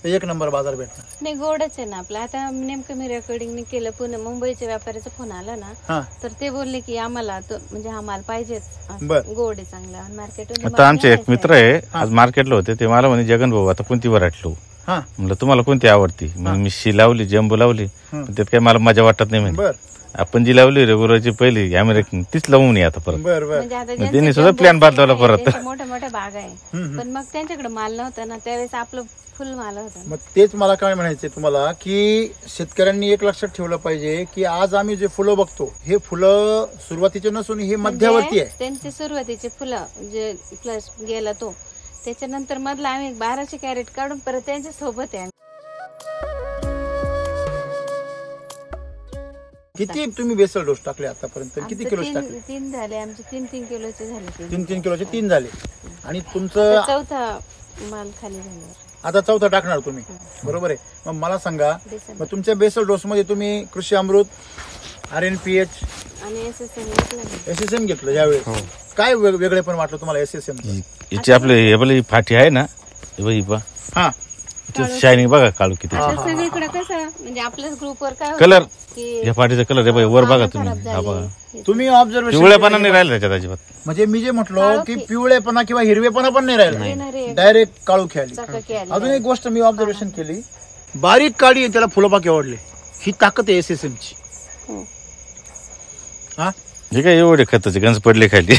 तर 1 नंबर बाजार भेटणार. नाही, गोडच आहे ना आपलं. आता नेमकं मी रेकॉर्डिंग केलं, पुणे मुंबईच्या व्यापाऱ्याचा फोन आला ना, हा. तर ते बोलले की आम्हाला तो म्हणजे हा माल पाहिजेच, बरं. गोड आहे चांगला मार्केट. आता आमचे एक मित्र आहे, आज मार्केटला होते, ते मला म्हणे जगन भाऊ आता कोणती व्हरायटी लावू? हा. म्हणलं तुम्हाला कोणती आवडती? मग मी शी लावली, जम्बो लावली, पण त्यात काही मला मजा वाटत नाही म्हणे. बर आपण जी लावली रेग्युलरची पहिली अमेरिकन, तीच लावून नाही आता परत. बर बर. म्हणजे आता मग ज्यांचे त्यांनी सुद्धा जम्बो plan बदलवला परत. त्यांच्या मोठ्या मोठ्या बागा आहे, पण मग त्यांच्याकडे माल नव्हता ना, त्यावेळेस आपलं फुल माल होता ना. मग तेच मला काय म्हणायचंय तुम्हाला की शेतकऱ्यांनी एक लक्षात ठेवलं पाहिजे की आज आम्ही जे फुलं बघतो हे फुलं सुरुवातीचे नसून हे मध्यवर्ती आहे. त्यांचे सुरुवातीचे फुलं जे प्लस गेला तो, त्याच्यानंतर मधला आम्ही 1200 कॅरेट काढून परत त्यांच्या सोबत आहे. किती तुम्ही बेसल डोस टाकले आतापर्यंत? किती किलो टाकले? 3 झाले आमचे, 3 किलोचे झाले. 3 किलोचे 3 झाले आणि तुमचं चौथा माल खाली झाल्यावर आता 4था टाकणार तुम्ही, बरोबर आहे. मग मला सांगा, मग तुमच्या बेसल डोस मध्ये तुम्ही कृषी अमृत, RNPH आणि SSM घेतलं यावेळेस, काय वेगळे पण वाटलं तुम्हाला SSM? हिची आपली फाटी आहे ना, ही बघ, हा, शायनिंग बघा काळू किती. सगळीकडे कसं म्हणजे आपल्याच ग्रुपवर काय होतं कलर, की या फाटीचा कलर आहे बघा, वर बघा तुम्ही, खराब हा बघा, झाले. तुम्ही ऑब्झर्वेशन पिवळेपणा नाही राहिला त्याच्यात अजिबात. म्हणजे मी जे म्हटलं की पिवळेपणा किंवा हिरवेपणा पण नाही राहिला, ग्रीनरी डायरेक्ट काळू खेळली. चकाकी आली. अजून एक गोष्ट मी ऑब्झर्वेशन केली, बारीक काळी आहे त्याला फुलपाके आवडले. ही ताकद आहे SSM ची. हा, हे काय एवढे खताचे गंज पडले खाली.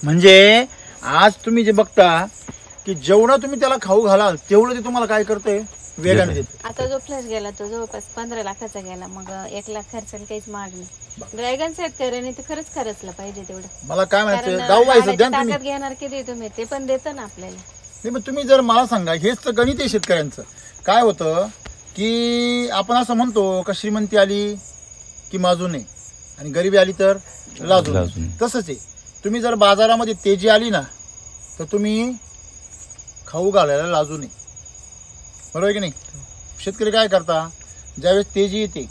म्हणजे आज तुम्ही जे बघता की जेवढं तुम्ही त्याला खाऊ घालाल तेवढं ते तुम्हाला काय करतंय, वेगाने देते. आता जो फ्लॅश गेला तो जवळपास 15 लाखाचा गेला, मग 1 लाख खर्चाला काहीच माग नाही. ड्रॅगन शेतकऱ्याने ते खरंच खर्चलं पाहिजे तेवढं. मला काय म्हणायचं, कारण गाववायचं झाडाची द्या तुम्ही. ताकद घेणार किती तुम्ही, ते पण देतं ना आपल्याला. नाही, मग तुम्ही जर मला सांगा, हेच तर गणित आहे शेतकऱ्यांचं. काय होतं की आपण असं म्हणतो का श्रीमंती आली की माजू नये, आणि गरिबी आली तर लाजून. लाजून. तसंच आहे, तुम्ही जर बाजारामध्ये तेजी आली ना तर तुम्ही खाऊ घालायला लाजू नये, बरोबर आहे की नाही. शेतकरी काय करता, ज्यावेळेस तेजी येते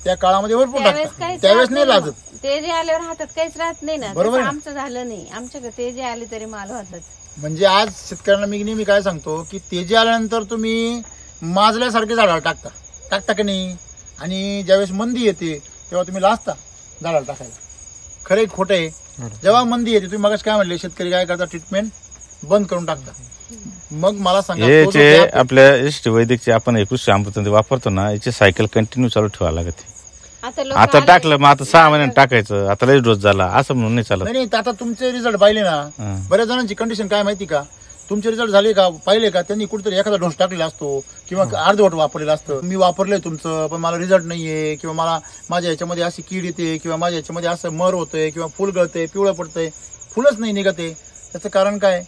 त्या काळामध्ये भरपूर त्यावेळेस टाकतात, काहीच त्यावेळेस राहत नाही नाही लाजत. मग. ते जे आल्यावर हातात काहीच राहत नाही ना. बरोबर तसं आहे. आमचं झालं नाही. आमच्याकडे ते जे आले तरी माल होतात. म्हणजे आज शेतकऱ्यांना मी नेहमी काय सांगतो की तेजी आल्यानंतर तुम्ही माजल्यासारखे झाडाला टाकता की नाही, आणि ज्यावेळेस मंदी येते तेव्हा तुम्ही लाजता झाडाला टाकायला. खरे खोटं आहे. जेव्हा मंदी येते, तुम्ही मगाशी काय म्हणले, शेतकरी काय करता, ट्रीटमेंट बंद करून टाकता. मग मला सांगा, हे तो जो जे gap आहे, आपल्या एसटी वैदिकचे आपण हे कृषी अमृत वापरतो ना, याची सायकल कंटिन्यू चालू ठेवावं लागते. आता लोक आता टाकलं मग आता 6 महिन्यात टाकायचं, आता लय डोस झाला असं म्हणून नाही चालत. नाही नाही, आता तुमचे रिझल्ट पाहिले ना, हा. बऱ्याच जणांची कंडिशन काय माहिती का, तुमचे रिझल्ट झाले का पाहिले का, त्यांनी कुठेतरी एखादा डोस टाकलेला असतो किंवा अर्धवट वापरलेला असतं. मी वापरलंय तुमचं पण मला रिझल्ट नाहीये, किंवा मला माझ्या याच्यामध्ये अशी कीड येते, किंवा माझ्या याच्यामध्ये असं मर होतंय, किंवा फुल गळतंय, पिवळं पडतंय, फुलच नाही निघते. त्याचं कारण काय,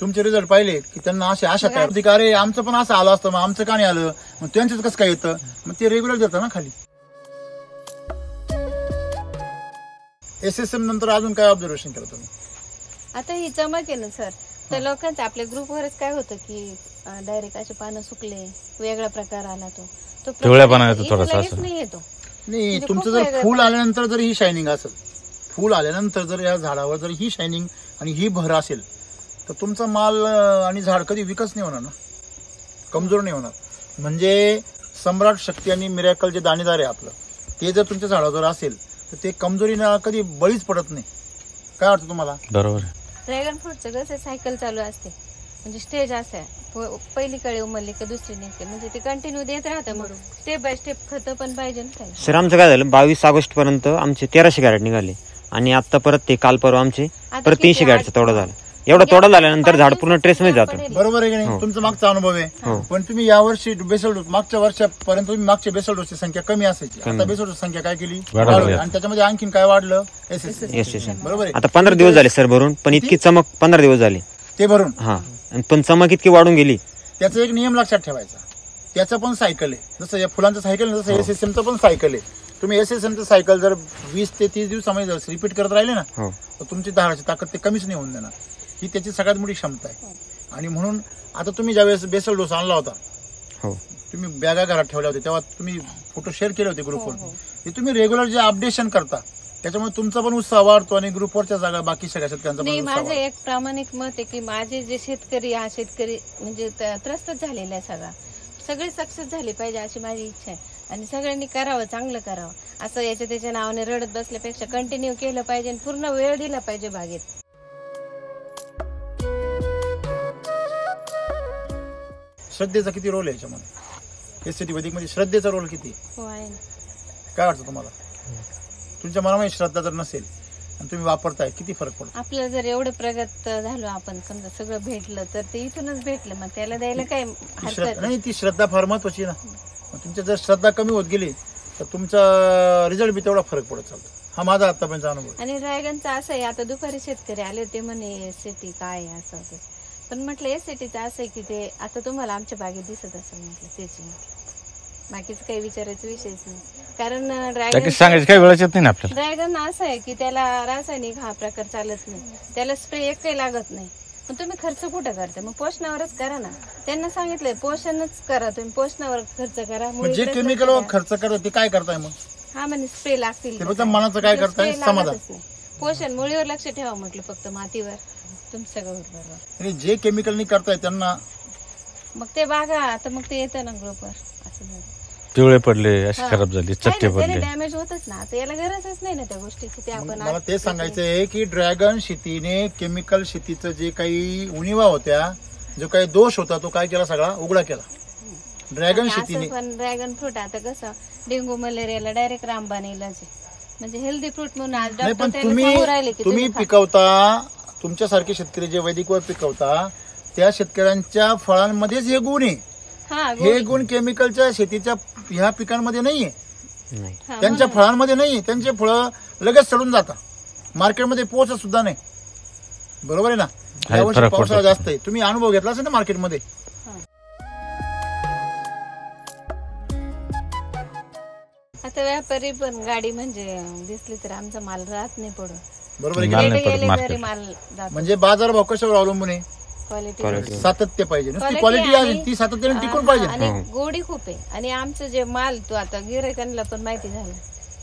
तुमचे रिझल्ट पाहिले की त्यांना अशी आशा तयार होती की अरे आमचं पण असं आलं असतं, मग आमचं का नाही आलं, मग त्यांचंच कसं काय येतं, मग ते रेग्युलर देतं ना खाली. SSM नंतर अजून काय ऑब्झर्वेशन केलं तुम्ही? आता ही चमक आहे ना सर, तर लोकांचं आपल्या ग्रुपवरच काय होतं की डायरेक्ट असे पानं सुकले, वेगळा प्रकार आला तो पिवळ्यापणा येतो इथं थोडासा लगेच असं. नाही येतो. नाही, म्हणजे तुमचं खूप जर वेगळं फुल पण. आल्यानंतर जर ही शायनिंग असेल, फुल आल्यानंतर जर या झाडावर जर ही शायनिंग आणि ही भर असेल, तर तुमचा माल आणि झाड कधी विकस नाही होणार ना, कमजोर नाही होणार. म्हणजे सम्राट शक्ती आणि मिरॅकल जे दाणेदार आहे आपलं, ते जर तुमच्या झाडावर असेल तर ते कमजोरीला कधी बळीच पडत नाही. काय वाटतं तुम्हाला? बरोबर. ड्रॅगन फ्रूटचं कसं सायकल चालू असते, म्हणजे स्टेज असते, पहिली कळी उमरली का दुसरी निघते, म्हणजे ते कंटिन्यू देत राहतं. मग स्टेप बाय स्टेप खतं पण पाहिजे ना काही. सर आमचं काय झालं, 22 ऑगस्ट पर्यंत आमचे 1300 कॅरेट निघाले आणि आता परत ते काल परवा आमचे परत 300 कॅरेटचा तोडा झाला. एवढा तोडा झाल्यानंतर झाड पूर्ण ट्रेस मध्ये जातं. बरोबर आहे की नाही? तुमचा मागचा अनुभव आहे. पण तुम्ही यावर्षी बेसल डोस, मागच्या वर्षापर्यंत तुम्ही मागच्या बेसल डोसची संख्या कमी असायची, आता बेसल डोस संख्या काय केली, वाढवली. आणि त्याच्यामध्ये आणखीन काय वाढलं, SSM. बरोबर आहे. आता 15 दिवस झाले सर भरून, पण इतकी चमक 15 दिवस झाले ते भरून. हा, पण चमक इतकी वाढून गेली. त्याचा एक नियम लक्षात ठेवायचा, त्याचं पण सायकल आहे, जसं या फुलांचं सायकल आहे तसं SSMचं पण सायकल आहे. तुम्ही SSMचं सायकल जर 20 ते 30 दिवसामध्ये जर रिपीट करत राहिले ना, तर तुमची झाडाची ताकद ते कमीच नाही होऊन देणार. ही त्याची सगळ्यात मोठी क्षमता आहे. आणि म्हणून आता तुम्ही ज्यावेळेस बेसल डोस आणला होता, तुम्ही बॅगा घरात ठेवल्या होत्या, तेव्हा तुम्ही फोटो शेअर केले होते ग्रुपवर. हे तुम्ही रेग्युलर जे अपडेशन करता, त्याच्यामुळे तुमचा पण उत्साह वाढतो आणि ग्रुपवरच्या जागा बाकी सगळ्या शेतकऱ्यांचा पण नाही, उत्साह माझं वाढतो. एक प्रामाणिक मत आहे की माझे जे शेतकरी म्हणजे त्रस्तच झालेले आहे, सगळे सक्सेस झाले पाहिजे अशी माझी इच्छा आहे. आणि सगळ्यांनी करावं, चांगलं करावं. असं याच्या त्याच्या नावाने रडत बसल्यापेक्षा कंटिन्यू केलं पाहिजे आणि पूर्ण वेळ दिला पाहिजे बागेत. श्रद्धेचा किती रोल आहे याच्यामध्ये? एसटी वैदिक मध्ये श्रद्धेचा रोल किती? हो आहे ना. काय वाटतं तुम्हाला? तुमच्या मनामध्ये श्रद्धा जर नसेल आणि तुम्ही वापरताय, किती फरक पडतो? आपलं जर एवढं प्रगत झालो आपण, समजा सगळं भेटलं तर ते इथूनच भेटलं, मग त्याला द्यायला काय हरकत नाही, ती श्रद्धा फार महत्वाची ना. मग तुमची जर श्रद्धा कमी होत गेली तर तुमचा रिझल्ट बी तेवढा फरक पडत चालतो. हा माझा आतापर्यंत अनुभव. आणि ड्रॅगनचं असं आहे, आता दुपारी शेतकरी आले होते म्हणे SCT काय आहे असं होते, पण म्हटलं SCTचं असं आहे की ते आता तुम्हाला आमच्या बागेत दिसत असेल, म्हटलं तेच म्हटलं, बाकीचं काही विचारायचा विषयच नाही. कारण ड्रॅगन सांगायचं काही वेळच येत नाही ना आपल्याला. ड्रॅगन असं आहे की त्याला रासायनिक हा प्रकार चालत नाही, त्याला स्प्रे एक काही लागत नाही. पण तुम्ही खर्च कुठं करता? मग पोषणावरच करा ना. त्यांना सांगितलंय पोषणच करा, तुम्ही पोषणावर खर्च करा. जे केमिकल खर्च करतात ते काय करताय मग? हा म्हणजे स्प्रे लागतील, ते फक्त मनाचं काय करताय? समाधान. पोषण मुळीवर लक्ष ठेवा म्हटलं, फक्त मातीवर तुमचं सगळं बरोबर. आणि जे केमिकल करताय त्यांना मग ते बघा, आता मग ते येतं ना ग्रुपवर, असं झालं. पिवळे पडले, अशी खराब झाली, चट्टे पडले, डॅमेज होतच ना. आता याला गरजच नाही ना त्या गोष्टीची. ते आपण मला ते सांगायचं आहे की ड्रॅगन शेतीने केमिकल शेतीचं जे काही उणिवा होत्या, जो काही दोष होता, तो काय केला, सगळा उघडा केला ड्रॅगन शेतीने. पण ड्रॅगन फ्रूट आता कसं डेंग्यू मलेरियाला डायरेक्ट रामबाण इलाज आहे, म्हणजे हेल्दी फ्रूट म्हणून आज नाही, पण डॉक्टर सांगू राहिले की तुम्ही पिकवता, तुमच्यासारखे शेतकरी जे वैदिकवर पिकवता, त्या शेतकऱ्यांच्या फळांमध्येच हे गुण आहे. हे गुण केमिकलच्या शेतीच्या ह्या पिकांमध्ये नाहीये, त्यांच्या फळांमध्ये नाहीये. त्यांचे फळं लगेच सडून जातात, मार्केटमध्ये पोहोचत सुद्धा नाही. बरोबर आहे ना? यावर्षी पावसाळा जास्त आहे, तुम्ही अनुभव घेतला असेल ना मार्केटमध्ये. आता व्यापारी पण गाडी म्हणजे दिसली तर आमचा माल राहत नाही पुढं. बरोबर आहे की माल नाही? नाही पडत गेले मार्केट. तरी माल जातो. म्हणजे बाजारभाव कशावर अवलंबून आहे? क्वालिटी सातत्य पाहिजे, नुसती Quality क्वालिटी आली आणि- ती सातत्याने टिकून पाहिजे. आणि गोडी खूप आहे. आणि आमचं जे माल तो आता गिरायकांना पण माहिती झालं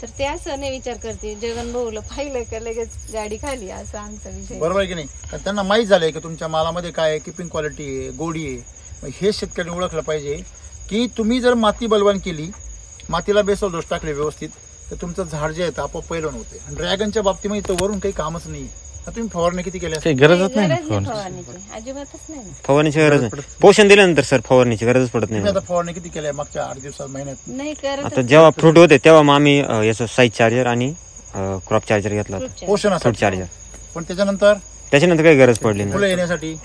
तर ते असं नाही विचार करते जगन भाऊला पाहिलं का लगेच गाडी खाली, असं आमचा विषय. बरोबर आहे की नाही? कारण त्यांना माहीत झालंय की तुमच्या मालामध्ये काय आहे, किपिंग क्वालिटी आहे, गोडी आहे. मग हे शेतकऱ्यांनी ओळखलं पाहिजे की तुम्ही जर माती बलवान केली, मातीला बेसल दोष टाकले व्यवस्थित, तर तुमचं झाड जे आहे ते आपोआप पैलवान होते. आणि ड्रॅगनच्या बाबतीमध्ये तर वरून काही कामच नाही. आता तुम्ही फवारणी किती केल्या? काही गरजच नाही ना गरज नाही फवारणी. फवारणीची, अजिबातच नाही. फवारणीची गरज नाही. पोषण दिल्यानंतर सर फवारणीची गरजच पडत तुम्ही नाही. आता फवारणी किती केल्या मागच्या 8 दिवसात, महिन्यात? नाही करत. आता जेव्हा फ्रूट होते तेव्हा मग आम्ही याचं साईज चार्जर आणि क्रॉप चार्जर घेतला होता. फ्रूट पोषणासाठी. चार्जर. पण त्याच्यानंतर त्याच्यानंतर काही गरज पडली फुलं नाही. येण्यासाठी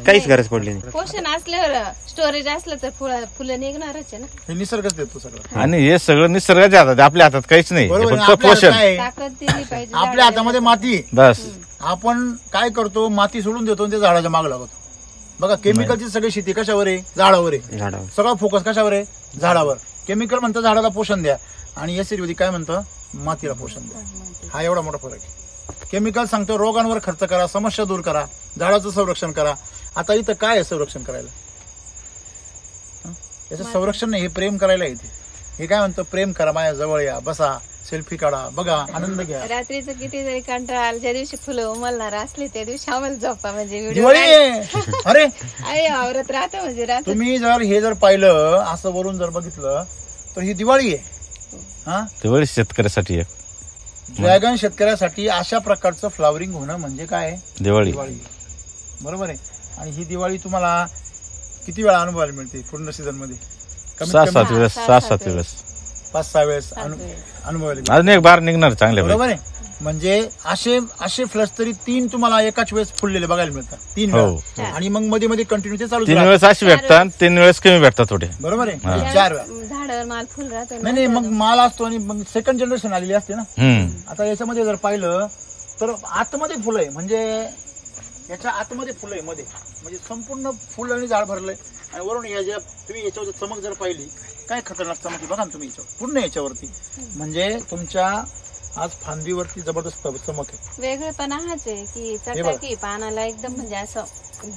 काहीच गरज पडली नाही. पोषण असल्यावर स्टोरेज असलं तर फुलं निघणारच आहे ना. हे निसर्गच देतो सगळं. आणि हे सगळं निसर्गाच्या हातात आहे, आपल्या हातात काहीच नाही. बरोबर हे आहे. फक्त आपल्या हातात पोषण काय आहे? ताकद दिली पाहिजे. आपल्या हातामध्ये माती आहे. बस. आपण काय करतो, माती सोडून देतो आणि ते झाडाच्या मागे लागतो. बघा, केमिकलची सगळी शेती कशावर आहे? झाडावर आहे. झाडावर. सगळा फोकस कशावर आहे? झाडावर. केमिकल म्हणतं झाडाला पोषण द्या, आणि एस काय म्हणतं? मातीला पोषण द्या. हा एवढा मोठा फरक आहे. केमिकल सांगतो रोगांवर खर्च करा, समस्या दूर करा, झाडाचं संरक्षण करा. आता इथं काय आहे संरक्षण करायला? याचं संरक्षण नाही, हे प्रेम करायला येते. हे काय म्हणतं? प्रेम करा, माझ्या जवळ या, बसा, सेल्फी काढा, बघा, आनंद घ्या. रात्रीचं किती जरी कंटाळा आला, ज्या दिवशी फुलं उमलणार असली त्या दिवशी आम्हाला झोपा म्हणजे व्हिडिओ दिवाळी आहे. अरे आहे आवरत राहतं म्हणजे राहत. तुम्ही जर हे जर पाहिलं, असं वरून जर बघितलं तर ही दिवाळी आहे. हा, दिवाळी शेतकऱ्यासाठी एक ड्रॅगन शेतकऱ्यासाठी अशा प्रकारचं फ्लावरिंग होणं म्हणजे काय आहे? दिवाळी. दिवाळी. बरोबर आहे. आणि ही दिवाळी तुम्हाला किती वेळा अनुभवायला मिळते पूर्ण सीझन मध्ये? कमीत 6-7 कमी वेळेस 6-7 वेळेस 5-6 वेळेस अनुभवायला मिळते. अजून एक बार निघणार चांगल्या बरोबर आहे. म्हणजे असे फ्लश तरी 3 तुम्हाला एकाच वेळेस फुललेले बघायला मिळतात. 3 हो. वेळा. आणि मग मध्ये मध्ये कंटिन्यू ते चालू 3 वेळेस अशी भेटतात, 3 वेळेस कमी भेटतात थोडे. बरोबर आहे. म्हणजे 4 वेळा. झाडावर माल फुल राहतो ना. नाही मग माल असतो आणि मग सेकंड जनरेशन आलेली असते ना. आता याच्यामध्ये जर पाहिलं तर आतमध्ये फुलं आहे, म्हणजे याच्या आतमध्ये फुलं आहे मध्ये, म्हणजे संपूर्ण फुल आणि झाड भरलंय. आणि वरून या तुम्ही याच्यावर चमक जर पाहिली, काय खतरनाक चमक आहे बघा ना तुम्ही याच्यावर, पूर्ण याच्यावरती. म्हणजे तुमच्या आज फांदीवरती जबरदस्त चमक आहे. वेगळेपणा हाच आहे की चकाकी पानाला एकदम म्हणजे असं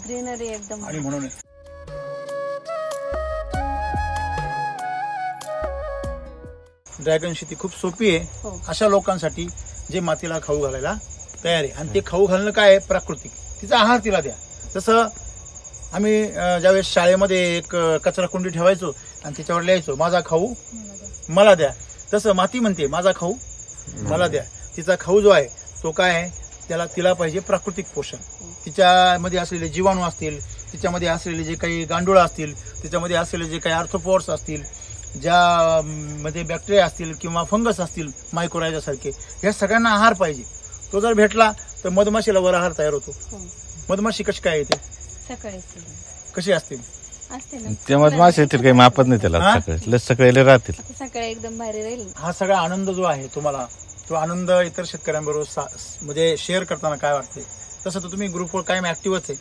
ग्रीनरी एकदम. आणि म्हणून ड्रॅगन शेती खूप सोपी आहे. हो. अशा लोकांसाठी जे मातीला खाऊ घालायला तयार आहे. आणि ते खाऊ घालणं काय आहे? प्राकृतिक. तिचा आहार तिला द्या. जसं आम्ही ज्यावेळेस शाळेमध्ये एक कचरा कुंडी ठेवायचो आणि त्याच्यावर लिहायचो माझा खाऊ मला द्या, तसं माती म्हणते माझा खाऊ मला द्या. तिचा खाऊ जो आहे तो काय आहे? तिला पाहिजे प्राकृतिक पोषण. तिच्यामध्ये असलेले जीवाणू असतील, तिच्यामध्ये असलेले जे काही गांडुळा असतील, तिच्यामध्ये असलेले जे काही आर्थ्रोपोड्स असतील, ज्या मध्ये बॅक्टेरिया असतील किंवा फंगस असतील मायक्रोरायझा सारखे, ह्या सगळ्यांना आहार पाहिजे. तो जर भेटला तर मधमाशीला वर आहार तयार होतो. मधमाशी कशी काय येते? सकाळी कशी असते? असते ना. ते मधमाशी येतील, काही मापत नाही त्याला. सकाळी राहतील. सकाळी एकदम भारी राहील. हा सगळा आनंद जो आहे तुम्हाला, तो आनंद इतर शेतकऱ्यांबरोबर म्हणजे शेअर करताना काय वाटतंय? तसं तर तुम्ही ग्रुपवर कायम ऍक्टिव्हच आहे.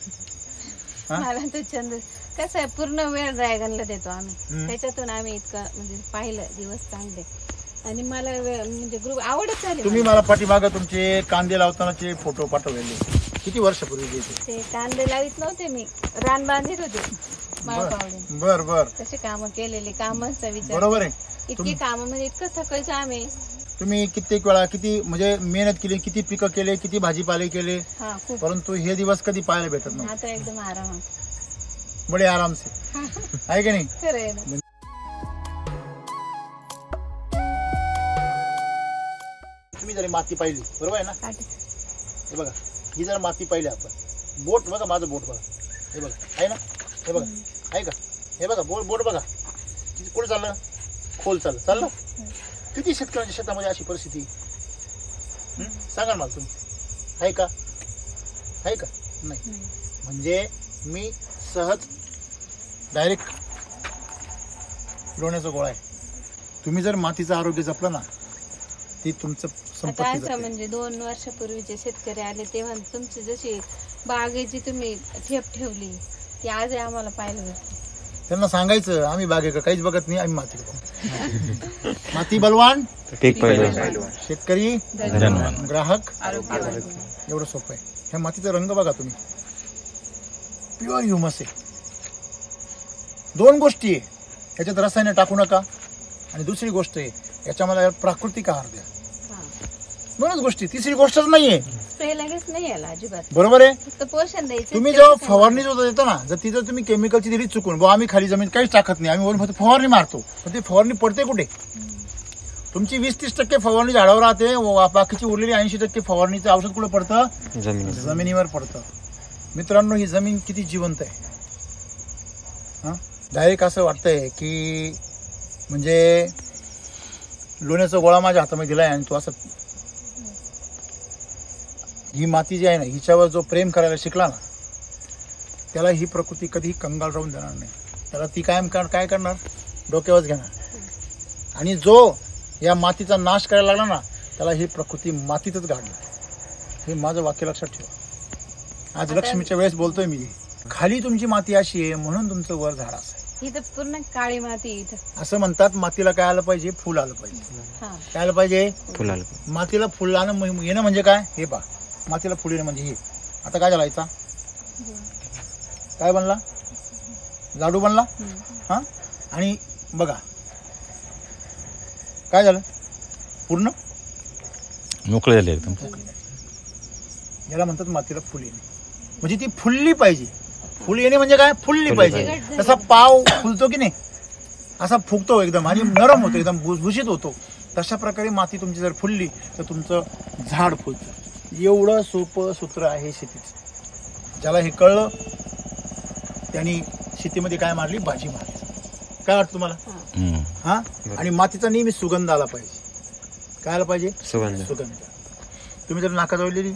मला तो छंद कसं आहे, पूर्ण वेळ ड्रॅगनला देतो आम्ही. त्याच्यातून आम्ही इतकं म्हणजे पाहिलं दिवस चांगले. आणि मला म्हणजे ग्रुप आवडत झाले. तुम्ही मला पाठीमागं तुमचे कांदे लावतानाचे फोटो पाठवलेले, किती वर्षापूर्वी? ते कांदे लावित नव्हते मी, रान बांधित होते माळपावडे. बर बर. तसे कामं केलेली, कामांचा विचार. बरोबर आहे. इतकी कामं म्हणजे इतकं थकायचं आम्ही. तुम्ही कित्येक वेळा किती म्हणजे मेहनत केली, किती पिकं केले, किती भाजीपाले केले, हा खूप. परंतु हे दिवस कधी पाहायला भेटत नाही. आता एकदम आराम. बडे आराम से आहे की नाही? खरंय ना. तुम्ही जरी माती पाहिली, बरोबर आहे ना? हे बघा, ही जर माती पाहिली आपण, बोट बघा, माझं बोट बघा, हे बघा आहे ना, हे बघा आहे का, हे बघा बोट बघा, कुठे चाललं? खोल चाललं. किती शेतकऱ्यांच्या शेतामध्ये अशी परिस्थिती सांगा मला तुम्ही, आहे का? आहे का? नाही. म्हणजे मी सहज डायरेक्ट लोण्याचा गोळा आहे. तुम्ही जर मातीचं आरोग्य जपलं ना, ती तुमचं आता संपत्ती असं जपते. म्हणजे 2 वर्षापूर्वीचे शेतकरी आले तेव्हा तुमची जशी बागेची तुम्ही ठेप ठेवली ती आजही आम्हाला पाहायला भेटते. त्यांना सांगायचं आम्ही बागेकडे काहीच बघत नाही, आम्ही मातीकडे बघतो. माती बलवान, पीक पहिलं. शेतकरी धन्यवाद. ग्राहक एवढं सोपं आहे. ह्या मातीचा रंग बघा तुम्ही, प्युअर ह्युमस आहे. 2 गोष्टी आहे, याच्यात रसायन टाकू नका, आणि दुसरी गोष्ट आहे याच्यामध्ये प्राकृतिक आहार द्या. 2च गोष्टी, तिसरी गोष्टच नाहीये. स्प्रे लगेच नाही याला अजिबात, बरोबर आहे. फक्त पोषण द्यायचं. तुम्ही जेव्हा फवारणी जो देतो ना, जर तिथं तुम्ही केमिकलची दिली चुकून, बुवा आम्ही खाली जमीन काहीच टाकत नाही, आम्ही वरून फक्त फवारणी मारतो, पण ती फवारणी पडते कुठे? तुमची 20-30% फवारणी झाडावर राहते, बाकीची उरलेली 80% फवारणीचं औषध कुठे पडतं? जमिनीवर पडतं. मित्रांनो, ही जमीन किती जिवंत आहे. डायरेक्ट असं वाटतंय की म्हणजे लोण्याचा गोळा माझ्या हातामध्ये दिलाय आणि तो असं, ही माती जी आहे ना, हिच्यावर जो प्रेम करायला शिकला ना, त्याला ही प्रकृती कधीही कंगाल राहून देणार नाही. त्याला ती कायम काय करणार? डोक्यावरच घेणार. आणि जो या मातीचा नाश करायला लागला ना, त्याला ही प्रकृती मातीतच गाडणार. हे माझं वाक्य लक्षात ठेवा. आज लक्ष्मीच्या वेळेस बोलतोय मी, खाली तुमची माती अशी आहे म्हणून तुमचं वर झाड असं आहे. इथं पूर्ण काळी माती इथं. असं म्हणतात, मातीला काय आलं पाहिजे? फुल आलं पाहिजे. काय आलं पाहिजे? फुल आलं. मातीला फुल येणं म्हणजे काय? हे पहा, मातीला फुल येणं म्हणजे हे. आता काय झाला? काय बनला? झाडू बनला. हा, आणि बघा काय झालं, पूर्ण मोकळे झाले एकदम. याला म्हणतात मातीला फुल येणे, म्हणजे ती फुलली पाहिजे. फुल येणे म्हणजे काय? फुलली पाहिजे. तसा पाव फुलतो की नाही, असा फुगतो एकदम आणि नरम होतो, एकदम भुसभुशीत होतो. तशा प्रकारे माती तुमची जर फुलली तर तुमचं झाड फुलतं. एवढं सोपं सूत्र आहे शेतीचं. ज्याला हे कळलं त्यांनी शेतीमध्ये काय मारली? भाजी मारली. काय वाटतं तुम्हाला? हा, आणि मातीचा नेहमी सुगंध आला पाहिजे. काय आला पाहिजे? सुगंध. तुम्ही जर नाकाजवळ लिहिली,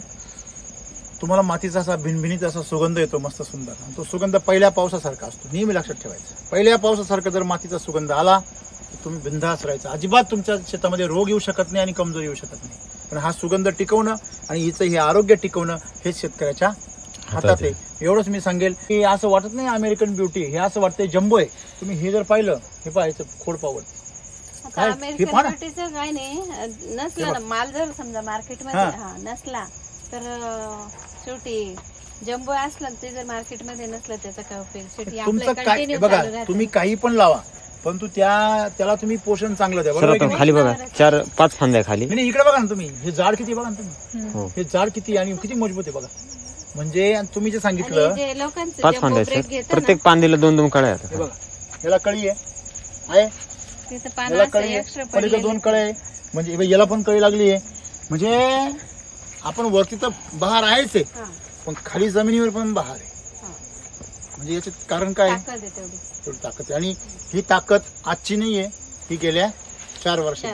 तुम्हाला मातीचा असा भिनभिनीचा असा सुगंध येतो, मस्त सुंदर. आणि तो सुगंध पहिल्या पावसासारखा असतो. नेहमी लक्षात ठेवायचं, पहिल्या पावसासारखा जर मातीचा सुगंध आला तर तुम्ही बिनधास्त राहायचं. अजिबात तुमच्या शेतामध्ये रोग येऊ शकत नाही आणि कमजोरी येऊ शकत नाही. पण हा सुगंध टिकवणं आणि हिचं हे आरोग्य टिकवणं हेच शेतकऱ्याच्या हातात आहे. एवढंच मी सांगेल की असं वाटत नाही अमेरिकन ब्युटी, हे असं वाटतंय जम्बो आहे. तुम्ही हे जर पाहिलं, हे पाहायचं खोड पावड काय नाही, नसला ना माल जर समजा मार्केटमध्ये नसला तर शेवटी जम्बो असला, ते जर मार्केटमध्ये नसलं त्याचा काय उपयोग? शेवटी तुमचं काय बघा, तुम्ही काही पण लावा, परंतु त्याला तुम्ही पोषण चांगलं द्या. बरोबर? खाली बघा 4-5 फांद्या खाली. नाही, इकडे बघा ना तुम्ही, हे झाड किती बघा ना तुम्ही, हे झाड किती आणि किती मजबूत आहे बघा. म्हणजे तुम्ही जे सांगितलं 5 फांद्या आहेत, प्रत्येक फांदीला 2-2 कळ्या आहेत. बघा, याला कळी आहे, याला कळी आहे, पलीकडे 2 कळे आहे, म्हणजे याला पण कळी लागली आहे. म्हणजे आपण वरती तर बहार आहेच आहे, पण खाली जमिनीवर पण बहार आहे. म्हणजे याचे कारण काय? तेवढी ताकद आहे. आणि ही ताकद आजची नाहीये, ही गेल्या 4 वर्ष.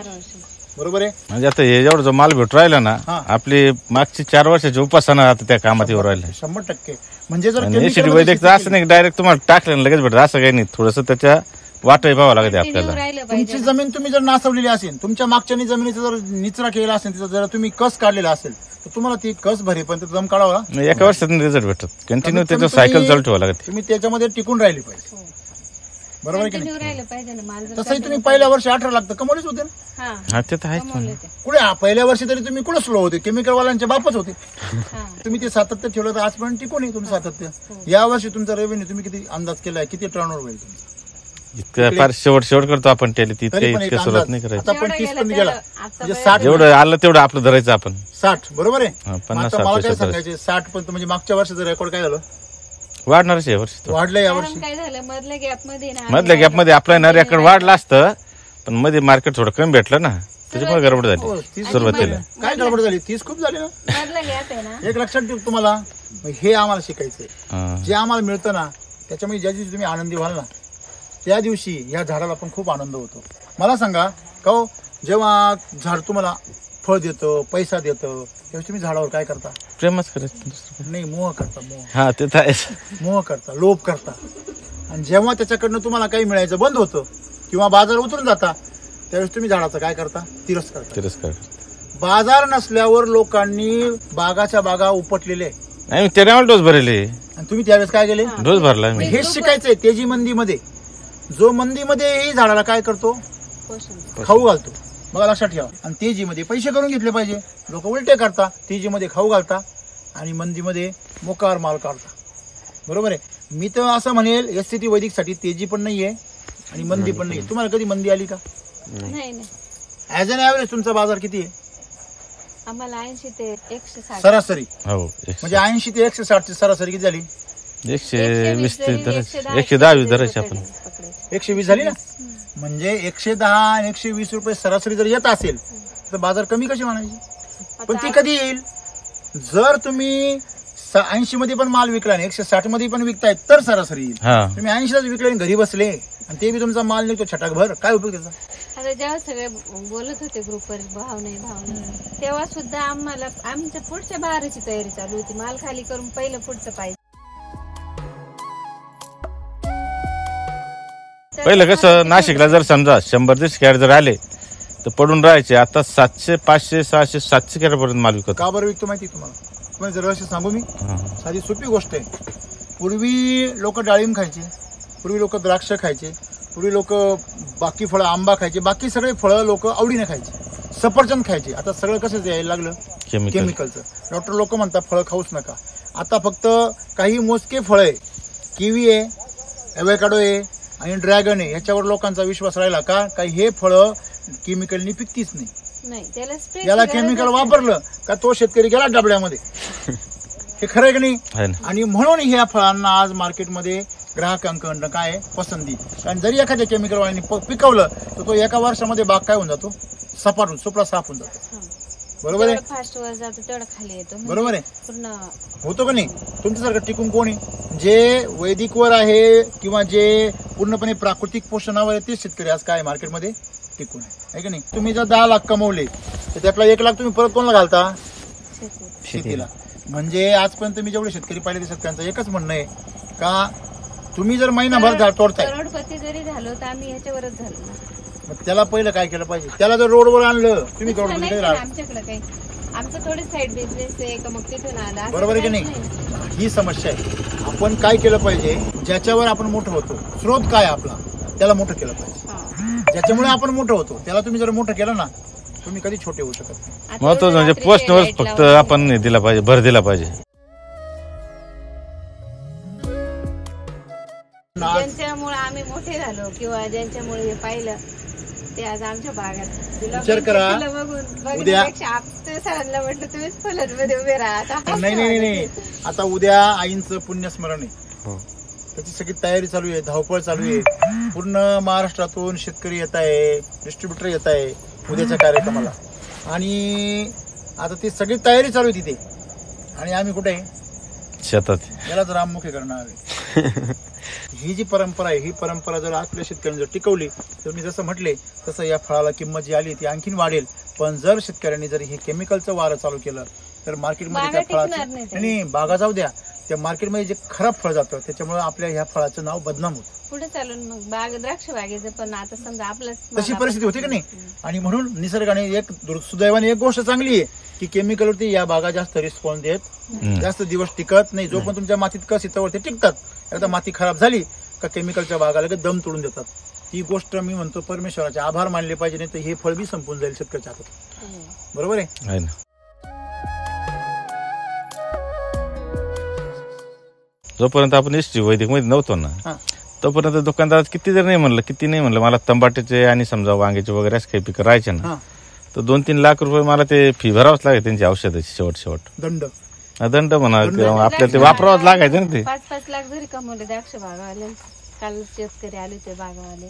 बरोबर आहे. म्हणजे आता हे जेवढं जो माल भेटू राहिला ना, आपली मागची 4 वर्षाची उपासना आता त्या कामात येऊ राहिल्या 100%. म्हणजे जर वैदिकचं असं नाही डायरेक्ट तुम्हाला टाकलं लगेच भेटत, असं काही नाही. थोडस त्याच्या वाटही पाहावं लागते आपल्याला. तुमची जमीन तुम्ही जर नासवलेली असेल, तुमच्या मागच्या जमिनीचा जर निचरा केला असेल, तिचा जर तुम्ही कस काढलेला असेल, तर तुम्हाला ती कस भरेपर्यंत दम काढावा. एका वर्षात रिझल्ट भेटत. कंटिन्यू त्याचं सायकल चालू ठेवावं लागते. तुम्ही त्याच्यामध्ये टिकून राहिली पाहिजे. बरोबर आहे की नाही? तसंही तुम्ही पहिल्या वर्षी 18 लागतं कमवलेच होते ना. हा, ते तर आहेच. कुठे पहिल्या वर्षी तरी तुम्ही कुठे स्लो होते? केमिकलवाल्यांचे बापच होते. तुम्ही ते सातत्य ठेवलं तर आजपर्यंत टिकून आहे तुमचं सातत्य. या वर्षी तुमचा रेव्हेन्यू तुम्ही किती अंदाज केलाय? किती टर्नओव्हर होईल तुमचं? इतकं फार शेवट करतो आपण त्याला, इतकं सुरुवात नाही करायची. आता पण 30 पर्यंत गेला, म्हणजे 60 जेवढं आलं तेवढं आपलं धरायचं आपण. 60 बरोबर आहे. 50 आता मला काय सांगायचे, 60 पर्यंत म्हणजे मागच्या वर्षाचं रेकॉर्ड काय झालं? वाढणारच या वर्षी. वाढलं या वर्षी. काय झालं, मधल्या गॅपमध्ये आपला ना रेकॉर्ड वाढला असतं, पण मध्ये मार्केट थोडं कमी भेटलं ना, त्याच्यामुळे गडबड झाली सुरुवातीला. काय गडबड झाली? 30 खूप झाली ना. मधला गॅप आहे ना. एक लक्षात ठेव तुम्हाला, हे आम्हाला शिकायचंय. जे आम्हाला मिळतं ना, त्याच्यामुळे ज्या दिवशी तुम्ही आनंदी व्हाल ना, त्या दिवशी या झाडाला पण खूप आनंद होतो. मला सांगा का हो, जेव्हा झाड तुम्हाला फळ देतं, पैसा देतं, त्यावेळी तुम्ही झाडावर काय करता? प्रेमच करायचं नाही, मोह करता. मोह. हा, ते तर आहे. मोह करता, लोभ करता. आणि जेव्हा त्याच्याकडनं तुम्हाला काही मिळायचं बंद होतं किंवा बाजार उतरून जाता, त्यावेळेस तुम्ही झाडाचा काय करता? तिरस्कार. बाजार नसल्यावर लोकांनी बागाच्या बागा उपटलेले, नाही त्याला डोस भरले, आणि तुम्ही त्यावेळेस काय केले? डोस भरला. हेच शिकायचंय तेजी मंदीमध्ये. जो मंदीमध्ये झाडाला काय करतो? पोषण खाऊ घालतो. बघा लक्षात ठेवा. आणि तेजीमध्ये पैसे करून घेतले पाहिजे. लोक उलटे करता, तेजीमध्ये खाऊ घालता आणि मंदीमध्ये मोकार माल काढता. बरोबर आहे. मी तर असं म्हणेल SCT वैदिकसाठी तेजी पण नाहीये आणि मंदी पण नाहीये. तुम्हाला कधी मंदी आली का? नाही. ऍज अन ऍव्हरेज तुमचा बाजार किती आहे? आम्हाला 80 ते 160 सरासरी. हो म्हणजे 80 ते 160 ची सरासरी किती झाली? 120 ते 110 धरायचे आपण. 120 झाली ना. म्हणजे 110 आणि 120 रुपये सरासरी जर येत असेल तर बाजार कमी कशी म्हणायची? पण ती कधी येईल? जर तुम्ही 80 मध्ये पण माल विकला आणि 160 मध्ये पण विकताय तर सरासरी येईल. तुम्ही 80लाच विकले आणि घरी बसले आणि ते बी तुमचा माल निघतो छटाकभर, काय उपयोग त्याचा? आता जेव्हा सगळे बोलत होते ग्रुपवर भाव नाही तेव्हा सुद्धा आम्हाला आमच्या पुढच्या बहाराची तयारी चालू होती. माल खाली करून पहिलं पुढचं पाहिजे. पहिलं कसं नाशिकला जर समजा 100-150 कॅरेट जर आले तर पडून राहायचे. आता 700, 500, 600, 700 कॅरेट पर्यंत माल विकत. का बरं विकतो माहिती तुम्हाला? तुम्हाला जर असं सांगू मी, साधी सोपी गोष्ट आहे. पूर्वी लोक डाळिंब खायचे, पूर्वी लोक द्राक्ष खायचे, पूर्वी लोक बाकी फळं आंबा खायचे, बाकी सगळे फळं लोक आवडीने खायचे. सफरचंद खायचे. आता सगळं कसं यायला लागलं? केमिकलचं. डॉक्टर लोक म्हणतात फळं खाऊच नका. आता फक्त काही मोजके फळं आहे, किवी आहे, ॲव्होकाडो आहे आणि ड्रॅगन आहे, याच्यावर लोकांचा विश्वास राहिला का? काही हे फळं केमिकलनी पिकतीच नाही. याला केमिकल वापरलं का तो शेतकरी गेला डबड्यामध्ये. हे खरं आहे की नाही? आणि म्हणून ह्या फळांना आज मार्केटमध्ये ग्राहकांकडनं काय पसंती. कारण जरी एखाद्या केमिकल वाल्याने पिकवलं तर तो एका वर्षामध्ये बाग काय होऊन जातो? सपाट सुपडा साफ होऊन जातो. बरोबर आहे. फास्ट वर जातो तेवढा खाली येतो. बरोबर आहे. पूर्ण होतो का नाही? तुमच्यासारखं टिकून कोणी जे वैदिकवर आहे किंवा जे पूर्णपणे प्राकृतिक पोषणावर आहे ते शेतकरी आज काय मार्केटमध्ये टिकून आहे का नाही? तुम्ही जर 10 लाख कमवले तर त्यातला 1 लाख तुम्ही परत कोणाला घालता? शेतीला. म्हणजे आजपर्यंत मी जेवढे शेतकरी पाहिले ते शेतकऱ्यांचं एकच म्हणणं आहे का तुम्ही जर महिनाभर झाड तोडताय, करोडपती जरी झालो तर आम्ही ह्याच्यावरच झालो. मग त्याला पहिलं काय केलं पाहिजे? त्याला जर रोडवर आणलं तुम्ही करोडपती आमच्याकडे काही आमचं थोडे साईड बिझनेस आहे का मग तिथून आला. बरोबर आहे की नाही? ही समस्या आहे. आपण काय केलं पाहिजे? ज्याच्यावर आपण मोठं होतो, स्रोत काय आपला, त्याला मोठं केलं पाहिजे. ज्याच्यामुळे आपण मोठं होतो त्याला तुम्ही जर मोठं केलं ना तुम्ही कधी छोटे होऊ शकत नाही. महत्वाचं म्हणजे पोस्टवर फक्त आपण दिला पाहिजे, भर दिला पाहिजे. ज्यांच्यामुळे आम्ही मोठे झालो किंवा ज्यांच्यामुळे हे पाहिलं ते आज आमच्या भागात विचार करा. उद्या सरांना म्हटलं तुम्हीच फुलांमध्ये उभे राहा. नाही. आता उद्या आईंचं पुण्यस्मरण आहे. त्याची सगळी तयारी चालू आहे, धावपळ चालू आहे. पूर्ण महाराष्ट्रातून शेतकरी येत आहे, डिस्ट्रीब्युटर येत आहे उद्याच्या कार्यक्रमाला. आणि आता ती सगळी तयारी चालू आहे तिथे आणि आम्ही कुठे आहे? शेतात. यालाच राममुखी करणं हवे. ही जी परंपरा आहे ही परंपरा जर आपल्या शेतकऱ्यांनी जर टिकवली तर मी जसं म्हटले तसं या फळाला किंमत जी आली ती आणखीन वाढेल. पण जर शेतकऱ्यांनी जर हे केमिकलचं वारं चालू केलं तर मार्केटमध्ये त्या फळाचं नाही, बागा जाऊ द्या, त्या मार्केटमध्ये जे खराब फळ जातं त्याच्यामुळे आपल्या ह्या फळाचं नाव बदनाम होतं. पुढे चालून मग बाग द्राक्ष बागेचं पण आता समजा आपलं तशी परिस्थिती होती की नाही. आणि म्हणून निसर्गाने एक सुदैवाने एक गोष्ट चांगली आहे की केमिकलवरती या बागा जास्त रिस्पॉन्स देत, जास्त दिवस टिकत नाही. जो पण तुमच्या मातीत कस येतं ते टिकतात. एकदा माती खराब झाली का केमिकलच्या बागाला दम तोडून देतात. ती गोष्ट मी म्हणतो परमेश्वराचे आभार मानले पाहिजे, नाही तर हे फळ बी संपून जाईल शेतकऱ्याच्या हातात. बरोबर आहे ना? जोपर्यंत आपण ST वैदिक मध्ये नव्हतो ना तोपर्यंत दुकानदार किती नाही म्हणलं मला तंबाट्याचे आणि समजा वांग्याचे वगैरे असं काही पिकं राहायचे ना तर 2-3 लाख रुपये मला ते फी भरावंच लागायचे त्यांची औषधाची. शेवट दंड म्हणा किंवा आपल्याला ते वापरावंच लागायचं ना. ते 5-5 लाख जरी कमवले द्राक्ष बागावाले, काल शेतकरी आले ते बागावाले,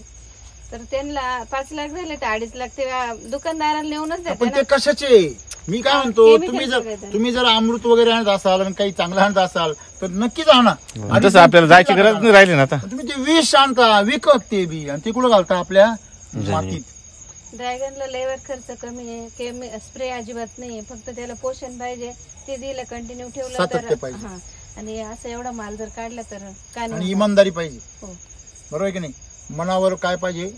तर त्यांना 5 लाख झाले तर 2.5 लाख ते दुकानदाराला नेऊनच देते. पण ते कशाचे? मी काय म्हणतो, तुम्ही जर अमृत वगैरे आणत असाल आणि काही चांगलं आणत असाल तर नक्कीच आणा. तसं आपल्याला जायची गरज नाही राहिली ना आता. तुम्ही ते विष आणता विकत ते बी आणि ते कुठं घालता? आपल्या मातीत. ड्रॅगनला लेवर खर्च कमी आहे, स्प्रे अजिबात नाही, फक्त त्याला पोषण पाहिजे ते दिलं कंटिन्यू ठेवलं तर. आणि असं एवढा माल जर काढला तर काय आणि इमानदारी पाहिजे. बरोबर आहे की नाही? मनावर काय पाहिजे?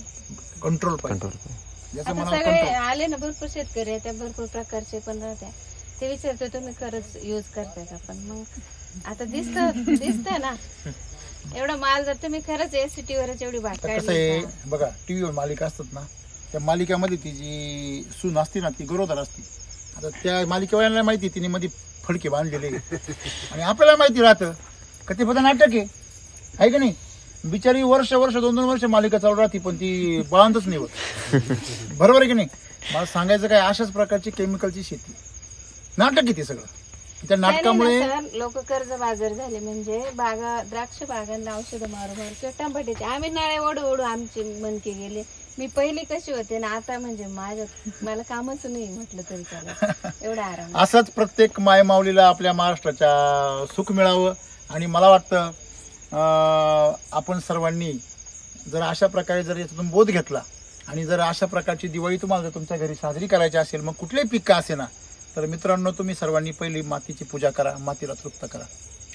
कंट्रोल पाहिजे. सगळे आले ना भरपूर शेतकरी आहे, त्या भरपूर प्रकारचे पण राहत्या, ते विचारतो तुम्ही खरंच युज करताय का? पण मग आता दिसत ना एवढा माल जर तुम्ही खरंच SCT वरच एवढी भाग कसं आहे बघा, टीव्हीवर मालिका असतात ना त्या मालिकेमध्ये ती जी सून असते ना ती गरोदर असते. आता त्या मालिकेवाल्यांना माहिती तिने मध्ये फडके बांधलेले आणि आपल्याला माहिती राहतं का ते फक्त नाटक आहे का नाही. बिचारी वर्ष 2-2 वर्ष मालिका चालू राहते पण ती बांधच नाही होत. बरोबर आहे की नाही. मला सांगायचं काय अशाच प्रकारची केमिकलची शेती नाटक आहे ते सगळं. त्या नाटकामुळे लोक कर्ज बाजार झाले म्हणजे बागा द्राक्ष बागांना औषधं मारू किंवा टमाट्याचे आम्ही नाळे ओढू आमचे मनके गेले. मी पहिली कशी होते ना आता म्हणजे मला कामच नाही म्हटलं तरी चालेल एवढा आराम. असंच प्रत्येक मायमाऊलीला आपल्या महाराष्ट्राच्या सुख मिळावं. आणि मला वाटतं आपण सर्वांनी जर अशा प्रकारे जर याच्यातून बोध घेतला आणि जर अशा प्रकारची दिवाळी तुम्हाला जर तुमच्या घरी साजरी करायची असेल मग कुठलेही पीक का असे ना तर मित्रांनो तुम्ही सर्वांनी पहिली मातीची पूजा करा, मातीला तृप्त करा.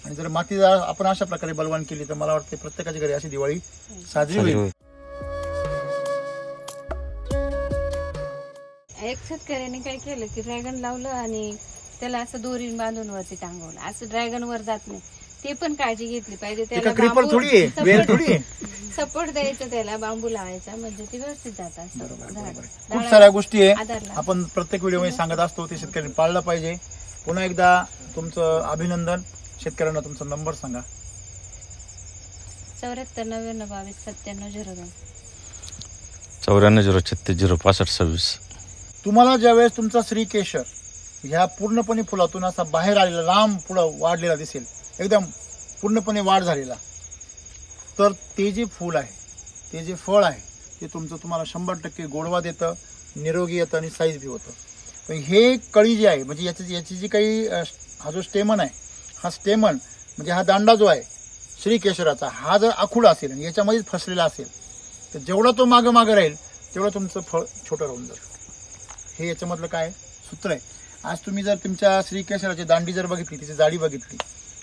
आणि जर मातीला आपण अशा प्रकारे बलवान केली तर मला वाटतं प्रत्येकाच्या घरी अशी दिवाळी साजरी होईल. एक शेतकऱ्याने काय केलं की ड्रॅगन लावलं आणि त्याला असं दोरीन बांधून वरती टांगवलं. असं ड्रॅगन वर जात नाही ते पण काळजी घेतली पाहिजे. त्याला क्रीपर थोडी आहे, वेल थोडी आहे. सपोर्ट द्यायचं त्याला बांबू लावायचा म्हणजे ते व्यवस्थित जात असतं. खूप साऱ्या गोष्टी आहे आपण प्रत्येक व्हिडिओमध्ये सांगत असतो ते शेतकऱ्यांनी पाळलं पाहिजे. पुन्हा एकदा तुमचं अभिनंदन. शेतकऱ्यांना तुमचा नंबर सांगा. 74 99 22 97 02 94 036 065 26. तुम्हाला ज्यावेळेस तुमचा श्रीकेशर ह्या पूर्णपणे फुलातून असा बाहेर आलेला लांब पुढं वाढलेला दिसेल एकदम पूर्णपणे वाढ झालेला तर ते जे फूल आहे ते जे फळ आहे ते तुमचं तुम्हाला 100% गोडवा देतं, निरोगी येतं आणि साईज बी होतं. पण हे कळी जी आहे म्हणजे याची जी काही हा जो स्टेमन आहे हा स्टेमन म्हणजे हा दांडा जो आहे श्रीकेशराचा हा जर आखूड असेल आणि याच्यामध्येच फसलेला असेल तर जेवढा तो मागं राहील तेवढं तुमचं फळ छोटं राहून जाईल. हे याच्यामधलं काय सूत्र आहे. आज तुम्ही जर तुमच्या श्रीकेशराची दांडी जर बघितली तिची जाडी बघितली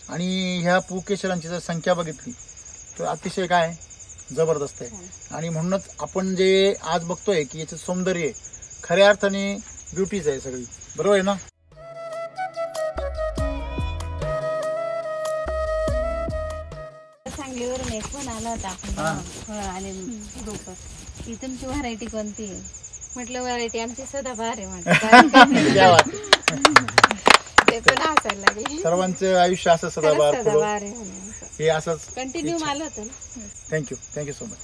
आणि ह्या पूकेशरांची जर संख्या बघितली तर अतिशय काय जबरदस्त आहे. आणि म्हणूनच आपण जे आज बघतोय की याचं सौंदर्य खऱ्या अर्थाने ब्युटीच आहे सगळी. बरोबर आहे ना. सांगलीवरून एक फोन आला होता फळ आले रोप की तुमची व्हरायटी कोणती आहे म्हटलं व्हरायटी आमची सदाबहार आहे म्हटलं. ते पण हसायला लागले. सर्वांचं आयुष्य असं सदाबहार आहे हे असंच कंटिन्यू आलं होतं. Thank you so much.